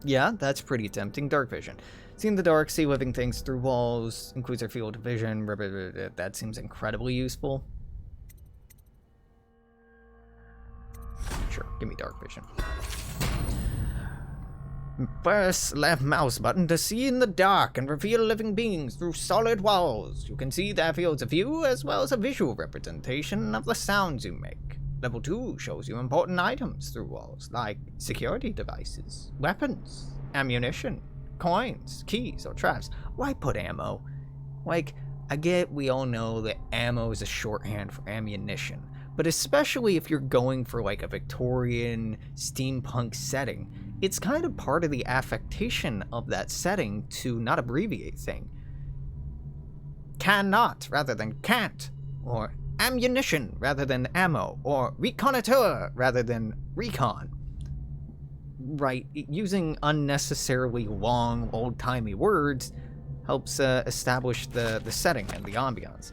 Yeah, that's pretty tempting. Dark Vision. See in the dark, see living things through walls, includes our field of vision. That seems incredibly useful. Sure, give me Dark Vision. Press left mouse button to see in the dark and reveal living beings through solid walls. You can see their fields of view as well as a visual representation of the sounds you make. Level 2 shows you important items through walls, like security devices, weapons, ammunition, coins, keys, or traps. Why put ammo? Like, I get we all know that ammo is a shorthand for ammunition, but especially if you're going for like a Victorian steampunk setting, it's kind of part of the affectation of that setting to not abbreviate thing. Cannot rather than can't, or ammunition rather than ammo, or reconnoitre rather than recon. Right, using unnecessarily long, old-timey words helps establish the setting and the ambiance.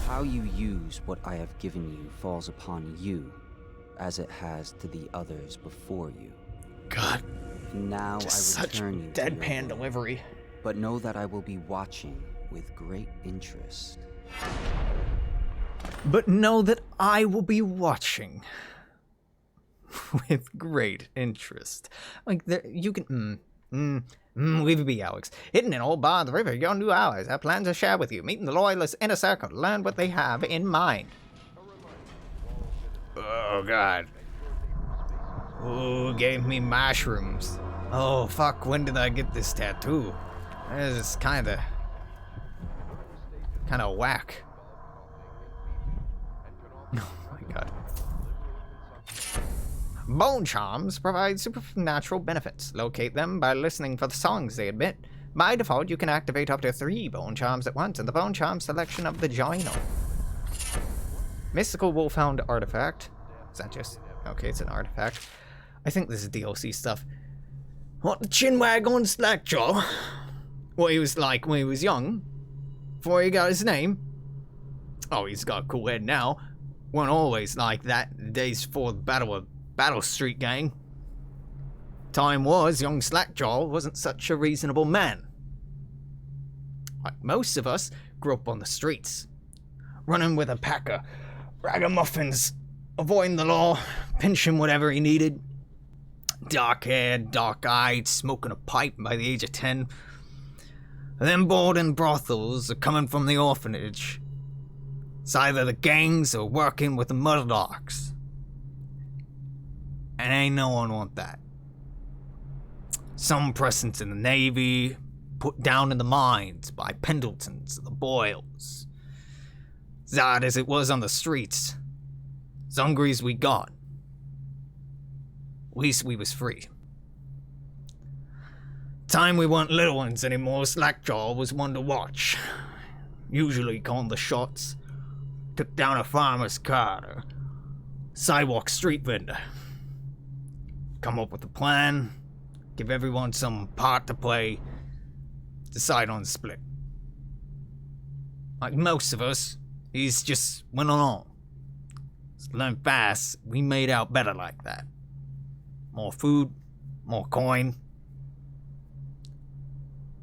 How you use what I have given you falls upon you, as it has to the others before you. God, now just I return you such to deadpan your delivery. But know that I will be watching with great interest. But know that I will be watching with great interest. Like, there, you can, leave it be, Alex. Hidden in old bar of the river, your new allies have plans to share with you. Meeting the loyalists in a circle to learn what they have in mind. Oh, God. Who gave me mushrooms? Oh, fuck, when did I get this tattoo? This is kinda whack. Oh my God. Bone charms provide supernatural benefits. Locate them by listening for the songs they emit. By default, you can activate up to 3 bone charms at once in the bone charm selection of the journal. Mystical Wolfhound artifact. Is that just... okay, it's an artifact. I think this is DLC stuff. What the chinwag on Slackjaw? What he was like when he was young? Before he got his name? Oh, he's got a cool head now. Wasn't always like that in the days before the Battle Street Gang. Time was, young Slackjaw wasn't such a reasonable man. Like most of us, grew up on the streets. Running with a pack of ragamuffins, avoiding the law, pinching whatever he needed. dark-haired, dark-eyed, smoking a pipe by the age of 10. Them boarding brothels are coming from the orphanage. It's either the gangs or working with the Murdochs. And ain't no one want that. Some presence in the Navy, put down in the mines by Pendletons, the Boyles. As odd as it was on the streets, as hungry as we got, at least we was free. Time we weren't little ones anymore, Slackjaw was one to watch. Usually calling the shots. Took down a farmer's cart or sidewalk street vendor. Come up with a plan, give everyone some part to play, decide on the split. Like most of us, he's just went along. Learned fast, we made out better like that. More food, more coin.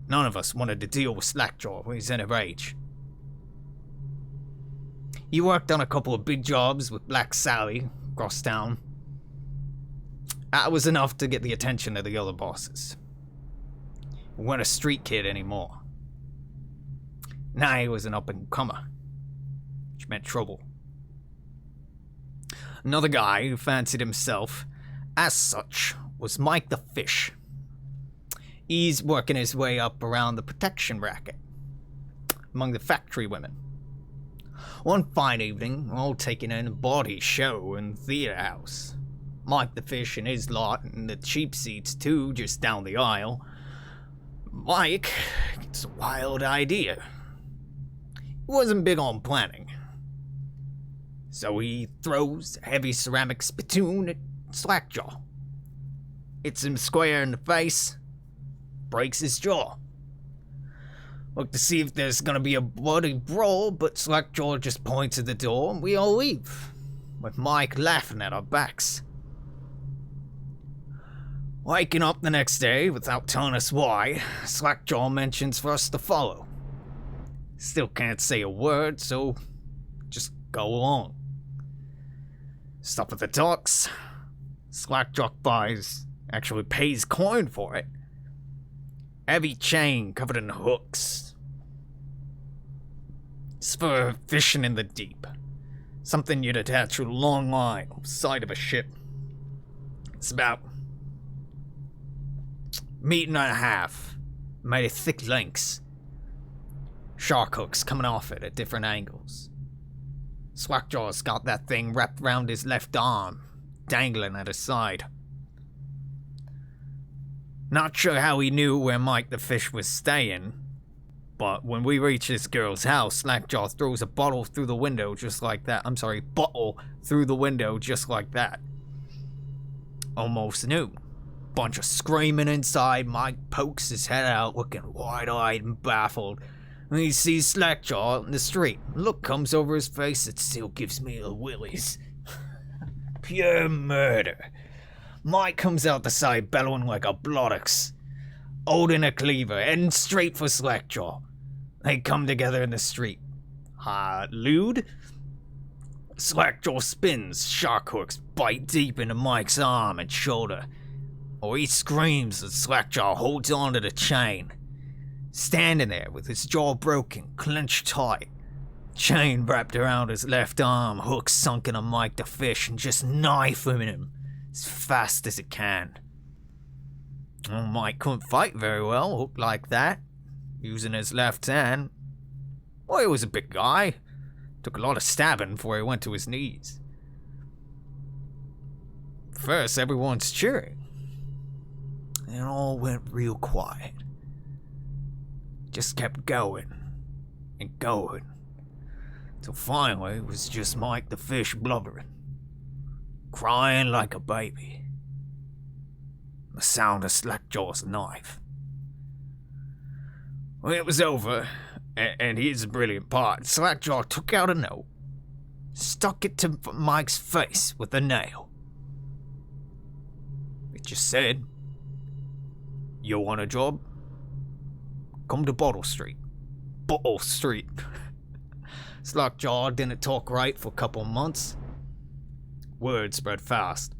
None of us wanted to deal with Slackjaw when he's in a rage. He worked on a couple of big jobs with Black Sally across town. That was enough to get the attention of the other bosses. He wasn't a street kid anymore. Now he was an up-and-comer, which meant trouble. Another guy who fancied himself as such was Mike the Fish. He's working his way up around the protection racket among the factory women. One fine evening, all taking in a bawdy show in the theater house. Mike the Fish and his lot in the cheap seats too, just down the aisle. Mike gets a wild idea. He wasn't big on planning. So he throws a heavy ceramic spittoon at Slackjaw. Hits him square in the face, breaks his jaw. Look to see if there's gonna be a bloody brawl, but Slackjaw just points at the door and we all leave, with Mike laughing at our backs. Waking up the next day without telling us why, Slackjaw mentions for us to follow. Still can't say a word, so just go along. Stop at the docks. Slackjaw actually pays coin for it. Heavy chain covered in hooks. It's for fishing in the deep. Something you'd attach to a long line on the side of a ship. It's about a meter and a half, made of thick links. Shark hooks coming off it at different angles. Slackjaw's got that thing wrapped around his left arm, dangling at his side. Not sure how he knew where Mike the Fish was staying, but when we reach this girl's house, Slackjaw throws a bottle through the window just like that. Bottle through the window just like that. Almost noon. Bunch of screaming inside. Mike pokes his head out, looking wide-eyed and baffled. And he sees Slackjaw in the street. A look comes over his face that still gives me the willies. Pure murder. Mike comes out the side bellowing like a bloddocks, holding a cleaver, heading straight for Slackjaw. They come together in the street. Lewd? Slackjaw spins, shark hooks bite deep into Mike's arm and shoulder. Or he screams as Slackjaw holds onto the chain. Standing there with his jaw broken, clenched tight. Chain wrapped around his left arm, hooks sunk into Mike the Fish and just knifing him as fast as it can. Well, Mike couldn't fight very well, hooked like that, using his left hand. Well, he was a big guy. Took a lot of stabbing before he went to his knees. First, everyone's cheering. Then it all went real quiet. Just kept going and going. Till finally it was just Mike the Fish blubbering. Crying like a baby. The sound of Slackjaw's knife. When it was over, and here's a brilliant part, Slackjaw took out a note, stuck it to Mike's face with a nail. It just said, "You want a job? Come to Bottle Street." Bottle Street. Slackjaw didn't talk right for a couple months. Word spread fast.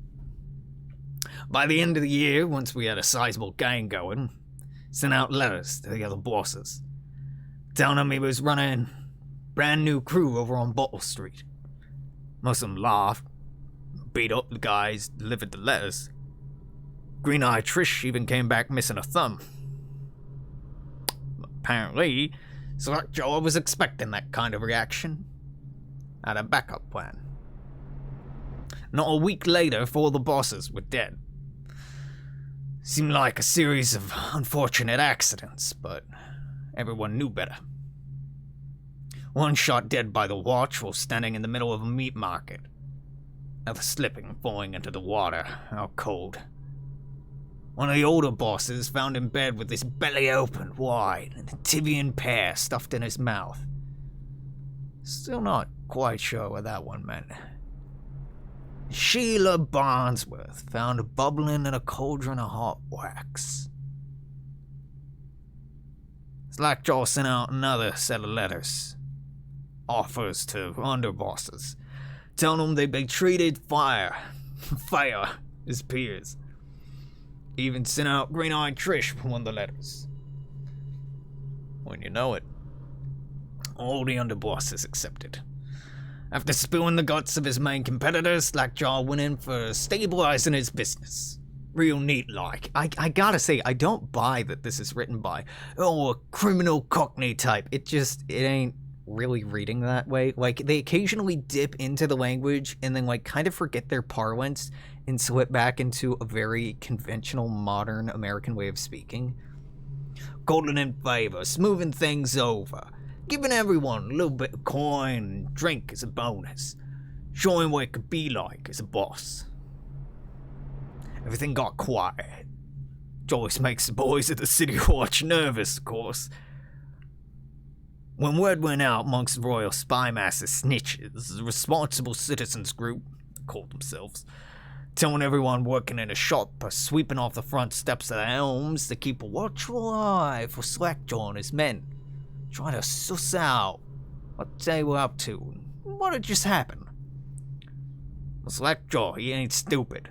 By the end of the year, once we had a sizable gang going, sent out letters to the other bosses, telling them he was running a brand new crew over on Bottle Street. Most of them laughed, beat up the guys, delivered the letters. Green-Eyed Trish even came back missing a thumb. Apparently, Slackjaw was expecting that kind of reaction. Had a backup plan. Not a week later, 4 of the bosses were dead. Seemed like a series of unfortunate accidents, but everyone knew better. One shot dead by the watch while standing in the middle of a meat market. Other slipping and falling into the water, out cold. One of the older bosses found in bed with his belly open wide and a Tibian pear stuffed in his mouth. Still not quite sure what that one meant. Sheila Barnsworth found bubbling in a cauldron of hot wax. Slackjaw sent out another set of letters. Offers to underbosses, telling them they'd be treated fire as peers. Even sent out Green-Eyed Trish for one of the letters. When you know it, all the underbosses accepted. After spilling the guts of his main competitors, Slackjaw went in for stabilizing his business. Real neat-like. I gotta say, I don't buy that this is written by, a criminal cockney type. It ain't really reading that way. Like, they occasionally dip into the language and then, like, kind of forget their parlance and slip back into a very conventional, modern American way of speaking. Golden in favor, smoothing things over. Giving everyone a little bit of coin and drink as a bonus. Showing what it could be like as a boss. Everything got quiet. Joyce makes the boys at the City Watch nervous, of course. When word went out amongst the Royal Spymaster Snitches, the Responsible Citizens Group, they called themselves, telling everyone working in a shop or sweeping off the front steps of the elms to keep a watchful eye for Slackjaw and his men, trying to suss out what they were up to and what had just happened. Well, Slackjaw, he ain't stupid.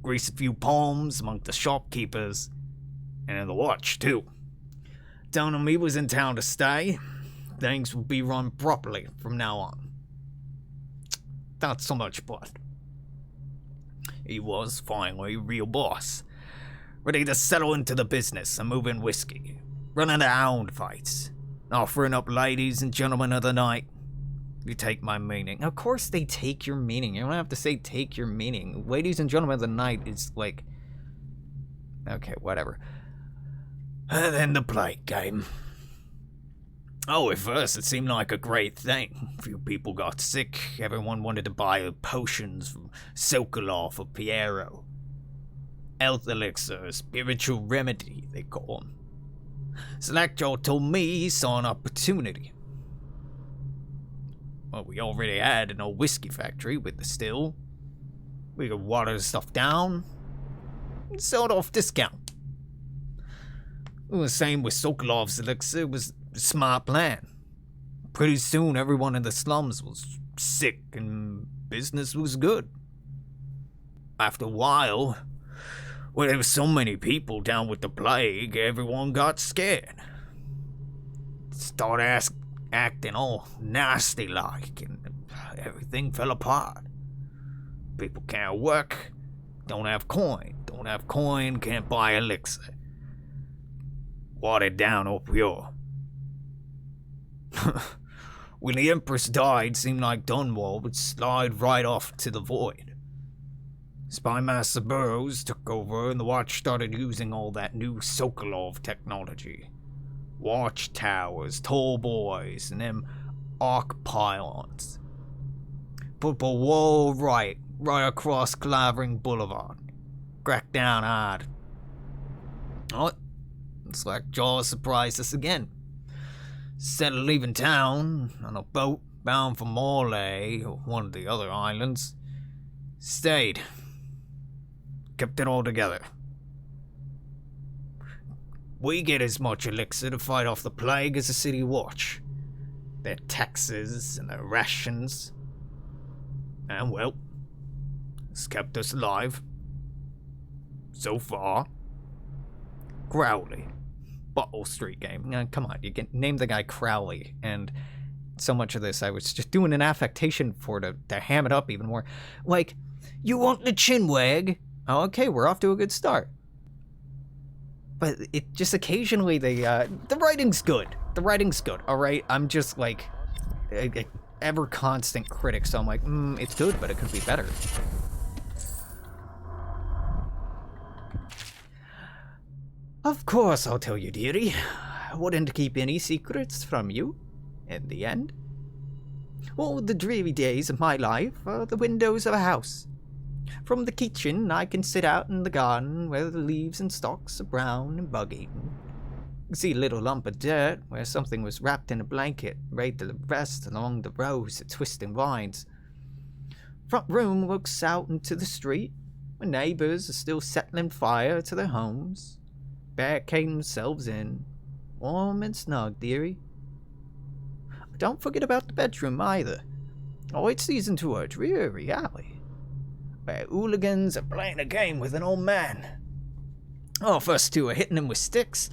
Grease a few palms among the shopkeepers, and in the watch, too. Telling him he was in town to stay, things would be run properly from now on. Not so much, but he was finally a real boss, ready to settle into the business and move in whiskey, running the hound fights, offering up ladies and gentlemen of the night. You take my meaning. Of course they take your meaning. You don't have to say take your meaning. Ladies and gentlemen of the night is like... Okay, whatever. And then the plague came. Oh, at first it seemed like a great thing. Few people got sick. Everyone wanted to buy potions from Sokolov or Piero. Health elixir, spiritual remedy, they call them. Slackjaw told me he saw an opportunity. Well, we already had an old whiskey factory with the still. We could water the stuff down and sell it off discount. The same with Sokolov's elixir. It was a smart plan. Pretty soon everyone in the slums was sick and business was good. After a while, when there were so many people down with the plague, everyone got scared. Started acting all nasty like, and everything fell apart. People can't work, don't have coin, can't buy elixir. Watered down or pure. When the Empress died, seemed like Dunwall would slide right off to the void. Spymaster Burroughs took over and the watch started using all that new Sokolov technology. Watchtowers, toll boys, and them arc pylons. Put the wall right across Clavering Boulevard. Crack down hard. Oh, Slackjaw surprised us again. Instead of leaving town on a boat bound for Morlaix or one of the other islands, stayed. Kept it all together. We get as much elixir to fight off the plague as the City Watch. Their taxes and their rations. And, well, has kept us alive. So far. Crowley. Bottle Street game. Now, come on, you can name the guy Crowley, and so much of this I was just doing an affectation for to ham it up even more. Like, you want the chinwag? Oh, okay, we're off to a good start. But it just occasionally the writing's good. The writing's good, alright? I'm just like a ever constant critic, so I'm like, it's good, but it could be better. Of course I'll tell you, dearie. I wouldn't keep any secrets from you, in the end. All the dreary days of my life are the windows of a house. From the kitchen I can sit out in the garden where the leaves and stalks are brown and bug-eaten. See a little lump of dirt where something was wrapped in a blanket, ready to rest along the rows of twisting vines. Front room looks out into the street, where neighbors are still settling fire to their homes. Barricade themselves in, warm and snug, dearie. Don't forget about the bedroom either. Oh, it sees into a dreary alley, where hooligans are playing a game with an old man. Oh, first two are hitting him with sticks,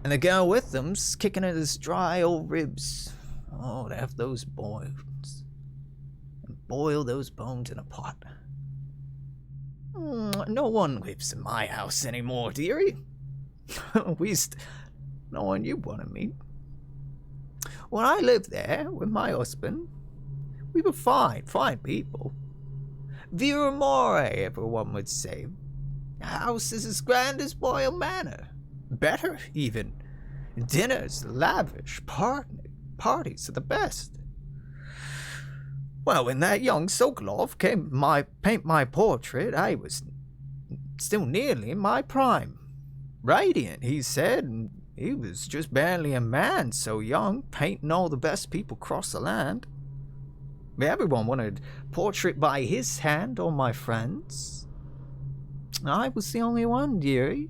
and the girl with them's kicking at his dry old ribs. Oh, to have those bones, and boil those bones in a pot. No one lives in my house anymore, dearie. At least, no one you want to meet. When I lived there with my husband, we were fine people. Vira more, everyone would say. The house is as grand as Boyle Manor. Better, even. Dinners lavish, parties are the best. Well, when that young Sokolov came paint my portrait, I was still nearly in my prime. Radiant, he said, and he was just barely a man, so young, painting all the best people across the land. Everyone wanted a portrait by his hand, all my friends. I was the only one, dearie,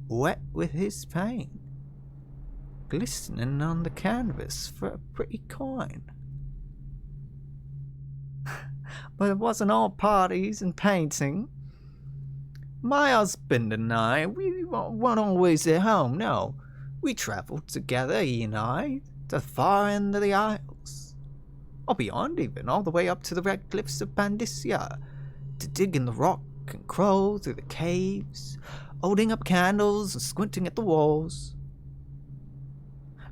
wet with his paint, glistening on the canvas for a pretty coin. But it wasn't all parties and painting. My husband and I, we weren't always at home, no. We travelled together, he and I, to the far end of the Isles. Or beyond even, all the way up to the red cliffs of Pandyssia, to dig in the rock and crawl through the caves, holding up candles and squinting at the walls.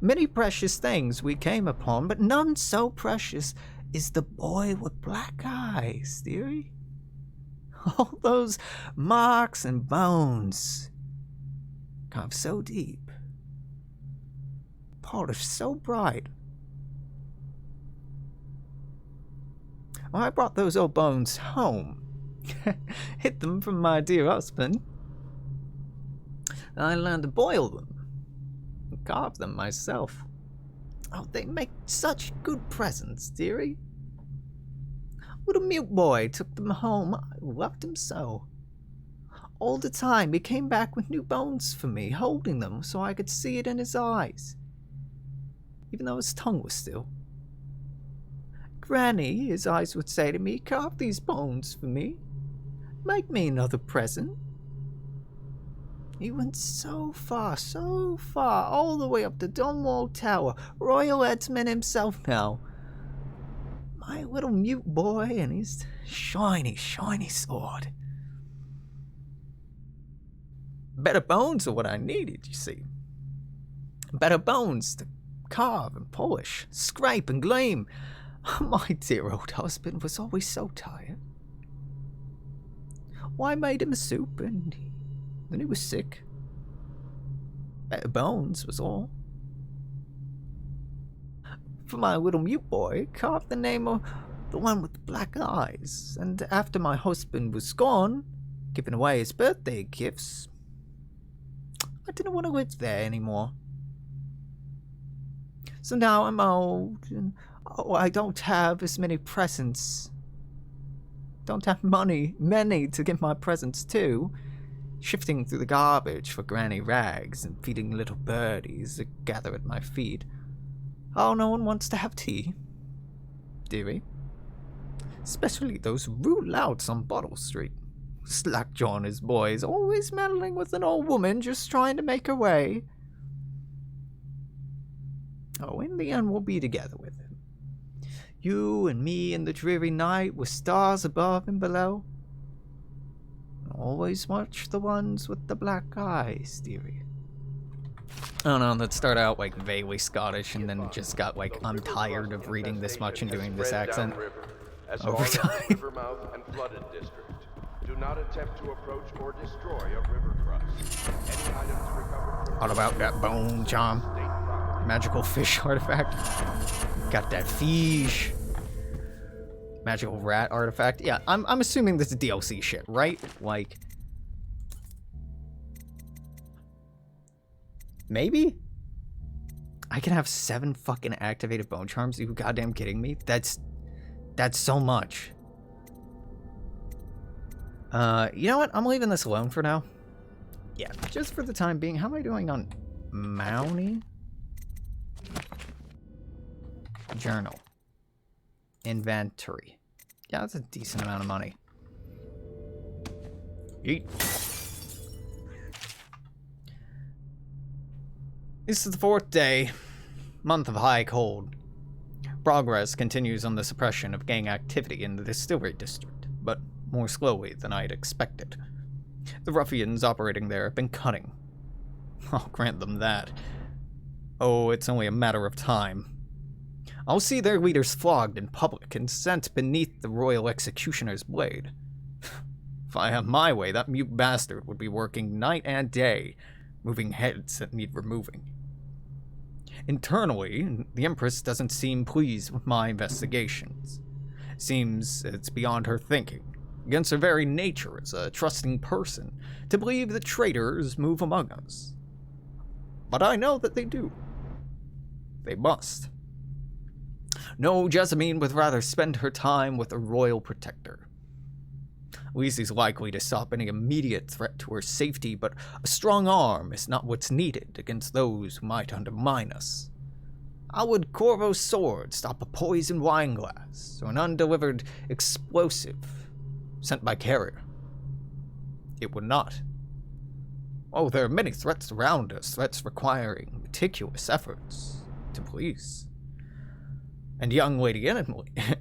Many precious things we came upon, but none so precious as the boy with black eyes, dearie. All those marks and bones, carved so deep, polished so bright. Well, I brought those old bones home, hid them from my dear husband. I learned to boil them and carve them myself. Oh, they make such good presents, dearie. Little mute boy took them home. I loved him so. All the time he came back with new bones for me, holding them so I could see it in his eyes, even though his tongue was still. Granny, his eyes would say to me, carve these bones for me. Make me another present. He went so far, all the way up to Dunwall Tower, Royal Headsman himself now. My little mute boy and his shiny, shiny sword. Better bones are what I needed, you see. Better bones to carve and polish, scrape and gleam. My dear old husband was always so tired. Well, I made him a soup and then he was sick. Better bones was all. For my little mute boy, carved the name of the one with the black eyes, and after my husband was gone, giving away his birthday gifts, I didn't want to live there anymore. So now I'm old, and I don't have as many presents. Don't have many to give my presents to. Shifting through the garbage for granny rags and feeding little birdies that gather at my feet. Oh, no one wants to have tea, dearie. Especially those rude louts on Bottle Street. Slackjaw and his boys, always meddling with an old woman just trying to make her way. Oh, in the end we'll be together with him. You and me in the dreary night with stars above and below. Always watch the ones with the black eyes, dearie. I don't know, let's start out like vaguely Scottish and then just got like, I'm tired of reading this much and doing this accent over time. Rivermouth and flooded district. Do not attempt to approach or destroy a river crust. Any items recovered from What about that bone, John? Magical fish artifact. Got that fish. Magical rat artifact. Yeah, I'm assuming this is DLC shit, right? Like, maybe? I can have 7 fucking activated bone charms? Are you goddamn kidding me? That's so much. You know what? I'm leaving this alone for now. Yeah, just for the time being. How am I doing on Mountie? Journal. Inventory. Yeah, that's a decent amount of money. Yeet. This is the 4th day. Month of high cold. Progress continues on the suppression of gang activity in the distillery district, but more slowly than I had expected. The ruffians operating there have been cunning. I'll grant them that. Oh, it's only a matter of time. I'll see their leaders flogged in public and sent beneath the royal executioner's blade. If I had my way, that mute bastard would be working night and day, moving heads that need removing. Internally, the Empress doesn't seem pleased with my investigations. Seems it's beyond her thinking, against her very nature as a trusting person, to believe that traitors move among us. But I know that they do. They must. No, Jessamine would rather spend her time with a royal protector. At least he's likely to stop any immediate threat to her safety, but a strong arm is not what's needed against those who might undermine us. How would Corvo's sword stop a poisoned wine glass or an undelivered explosive sent by carrier? It would not. Oh, there are many threats around us, threats requiring meticulous efforts to police. And young Lady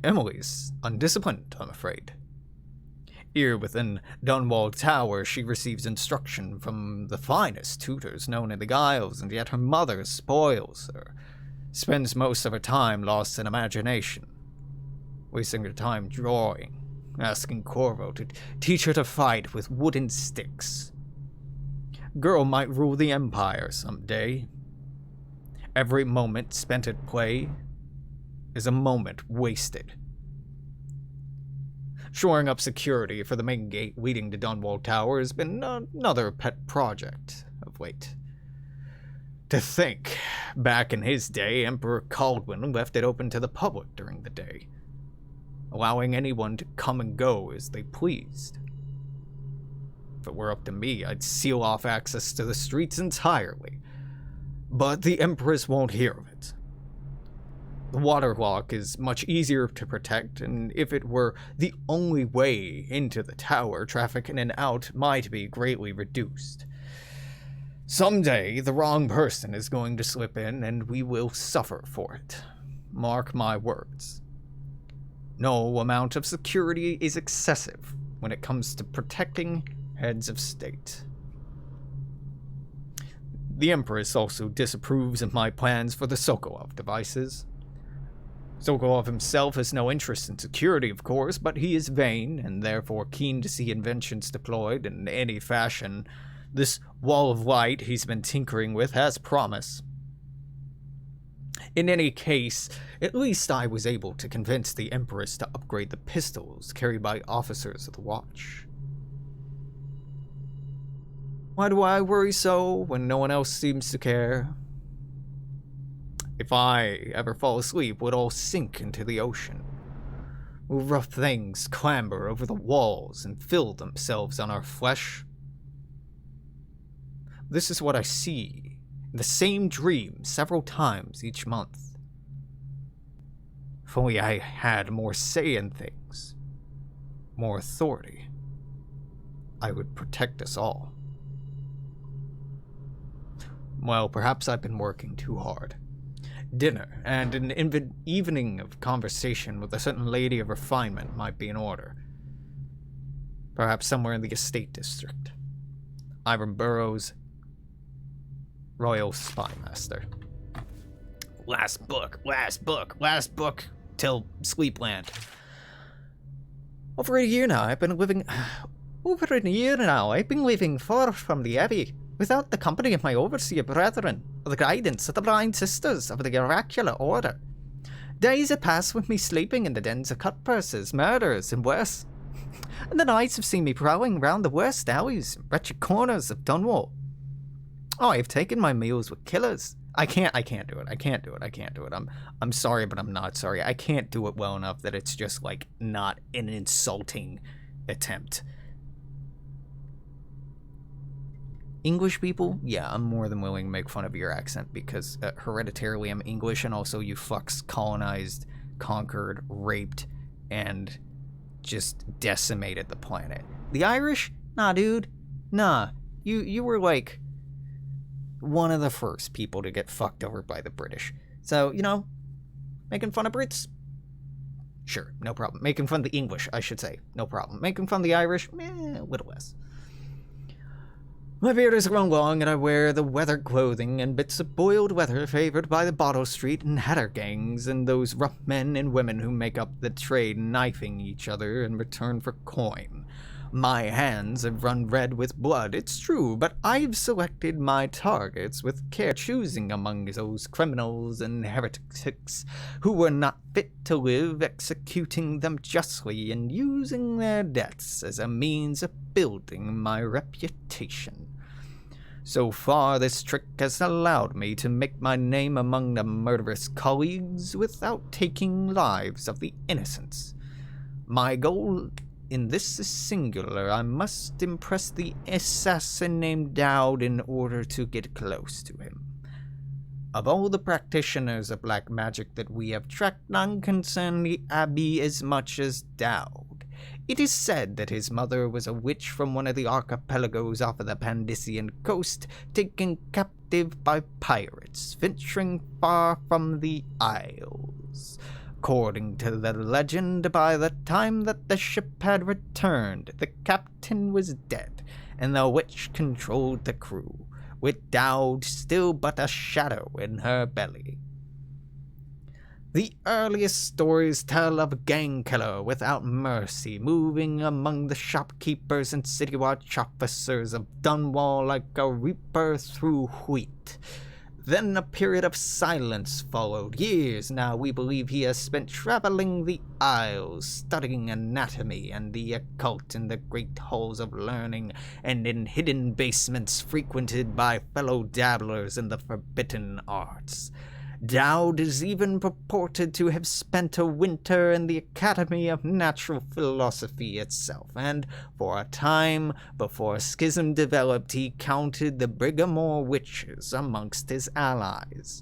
Emily's undisciplined, I'm afraid. Here within Dunwall Tower, she receives instruction from the finest tutors known in the Isles, and yet her mother spoils her, spends most of her time lost in imagination, wasting her time drawing, asking Corvo to teach her to fight with wooden sticks. Girl might rule the Empire someday. Every moment spent at play is a moment wasted. Shoring up security for the main gate leading to Dunwall Tower has been another pet project of late. To think, back in his day, Emperor Caldwin left it open to the public during the day, allowing anyone to come and go as they pleased. If it were up to me, I'd seal off access to the streets entirely. But the Empress won't hear of it. The water lock is much easier to protect, and if it were the only way into the tower, traffic in and out might be greatly reduced. Someday, the wrong person is going to slip in, and we will suffer for it. Mark my words. No amount of security is excessive when it comes to protecting heads of state. The Empress also disapproves of my plans for the Sokolov devices. Sokolov himself has no interest in security, of course, but he is vain, and therefore keen to see inventions deployed in any fashion. This wall of light he's been tinkering with has promise. In any case, at least I was able to convince the Empress to upgrade the pistols carried by officers of the Watch. Why do I worry so when no one else seems to care? If I ever fall asleep, we'll all sink into the ocean. Will rough things clamber over the walls and fill themselves on our flesh? This is what I see in the same dream several times each month. If only I had more say in things. more authority, I would protect us all. Well, perhaps I've been working too hard. Dinner and an evening of conversation with a certain lady of refinement might be in order. Perhaps somewhere in the estate district. Ivan Burroughs, Royal Spymaster. Last book till Sleepland. Over a year now, I've been living far from the Abbey, without the company of my overseer brethren, or the guidance of the blind sisters of the oracular order. Days have passed with me sleeping in the dens of cut-purses, murderers, and worse. And the nights have seen me prowling round the worst alleys, wretched corners of Dunwall. Oh, I have taken my meals with killers. I can't do it. I'm sorry, but I'm not sorry. I can't do it well enough that it's just, like, not an insulting attempt. English people, yeah, I'm more than willing to make fun of your accent because hereditarily I'm English, and also you fucks colonized, conquered, raped, and just decimated the planet. The Irish? Nah, dude. Nah. You were, like, one of the first people to get fucked over by the British. So, you know, making fun of Brits? Sure, no problem. Making fun of the English, I should say. No problem. Making fun of the Irish? A little less. My beard has grown long, and I wear the weather clothing and bits of boiled weather favored by the Bottle Street and Hatter gangs and those rough men and women who make up the trade, knifing each other in return for coin. My hands have run red with blood, it's true, but I've selected my targets with care, choosing among those criminals and heretics who were not fit to live, executing them justly, and using their deaths as a means of building my reputation. So far, this trick has allowed me to make my name among the murderous colleagues without taking lives of the innocents. My goal in this is singular. I must impress the assassin named Dowd in order to get close to him. Of all the practitioners of black magic that we have tracked, none concern the Abbey as much as Dowd. It is said that his mother was a witch from one of the archipelagos off of the Pandician coast, taken captive by pirates, venturing far from the Isles. According to the legend, by the time that the ship had returned, the captain was dead, and the witch controlled the crew, with Dowd still but a shadow in her belly. The earliest stories tell of a gang killer without mercy, moving among the shopkeepers and city watch officers of Dunwall like a reaper through wheat. Then a period of silence followed. Years now we believe he has spent traveling the Isles, studying anatomy and the occult in the great halls of learning and in hidden basements frequented by fellow dabblers in the forbidden arts. Dowd is even purported to have spent a winter in the Academy of Natural Philosophy itself, and for a time, before schism developed, he counted the Brigamore witches amongst his allies.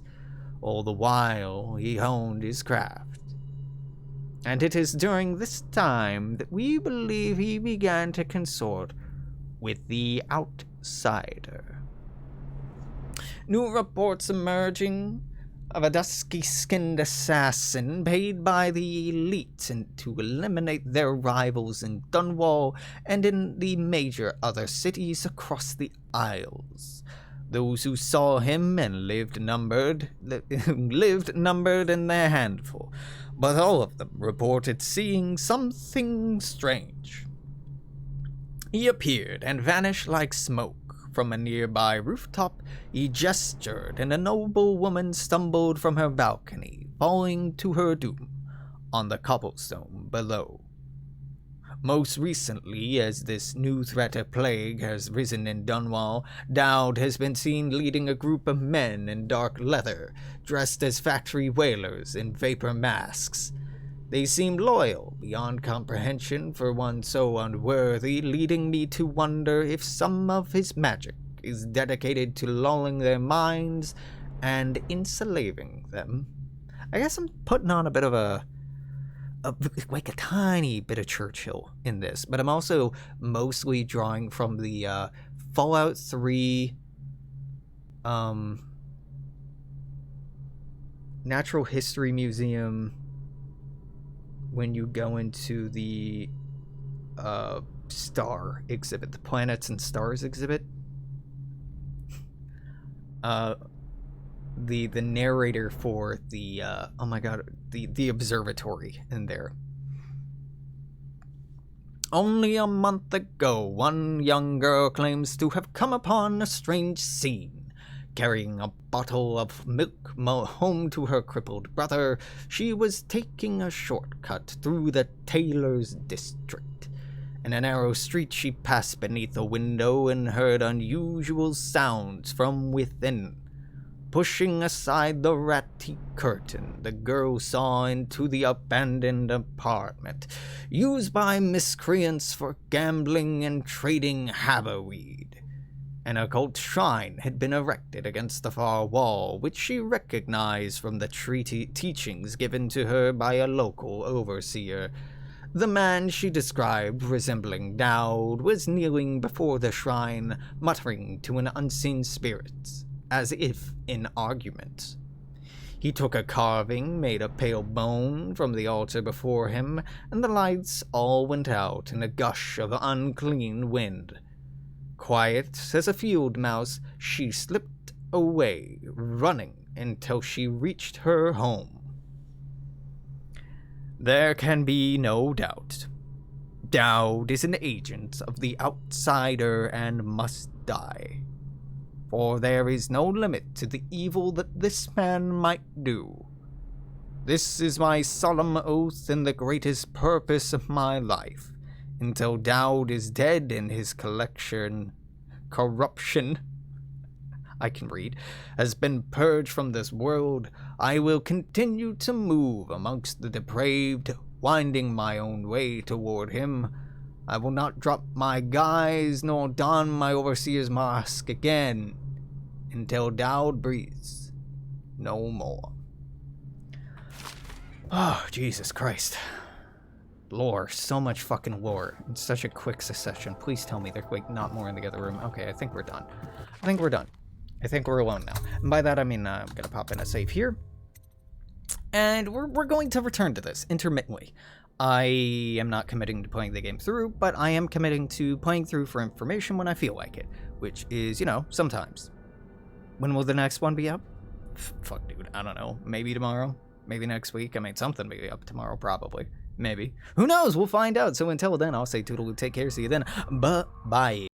All the while, he honed his craft. And it is during this time that we believe he began to consort with the outsider. New reports emerging of a dusky-skinned assassin paid by the elite to eliminate their rivals in Dunwall and in the major other cities across the Isles. Those who saw him and lived numbered in their handful, but all of them reported seeing something strange. He appeared and vanished like smoke. From a nearby rooftop, he gestured, and a noble woman stumbled from her balcony, falling to her doom on the cobblestone below. Most recently, as this new threat of plague has risen in Dunwall, Dowd has been seen leading a group of men in dark leather, dressed as factory whalers in vapor masks. They seemed loyal beyond comprehension for one so unworthy, leading me to wonder if some of his magic is dedicated to lulling their minds and enslaving them. I guess I'm putting on a bit of a like a tiny bit of Churchill in this, but I'm also mostly drawing from the Fallout 3 Natural History Museum when you go into the star exhibit, the Planets and Stars exhibit. The narrator for the oh my god, the observatory in there. Only a month ago, one young girl claims to have come upon a strange scene. Carrying a bottle of milk home to her crippled brother, she was taking a shortcut through the tailor's district. In a narrow street, she passed beneath a window and heard unusual sounds from within. Pushing aside the ratty curtain, the girl saw into the abandoned apartment, used by miscreants for gambling and trading haverweed. An occult shrine had been erected against the far wall, which she recognized from the teachings given to her by a local overseer. The man she described, resembling Dowd, was kneeling before the shrine, muttering to an unseen spirit, as if in argument. He took a carving made of pale bone from the altar before him, and the lights all went out in a gush of unclean wind. Quiet as a field mouse, she slipped away, running until she reached her home. There can be no doubt. Dowd is an agent of the outsider and must die. For there is no limit to the evil that this man might do. This is my solemn oath and the greatest purpose of my life. Until Dowd is dead and his corruption, I can read, has been purged from this world, I will continue to move amongst the depraved, winding my own way toward him. I will not drop my guise nor don my overseer's mask again until Dowd breathes no more. Oh, Jesus Christ. Lore, so much fucking lore in such a quick succession. Please tell me there's like not more in the other room. Okay, I think we're done. I think we're alone now. And by that I mean I'm gonna pop in a save here. And we're going to return to this intermittently. I am not committing to playing the game through, but I am committing to playing through for information when I feel like it. Which is, you know, sometimes. When will the next one be up? Fuck, dude, I don't know. Maybe tomorrow? Maybe next week? I mean, something may be up tomorrow, probably. Maybe. Who knows? We'll find out. So until then, I'll say toodaloo, take care, see you then. Bye-bye.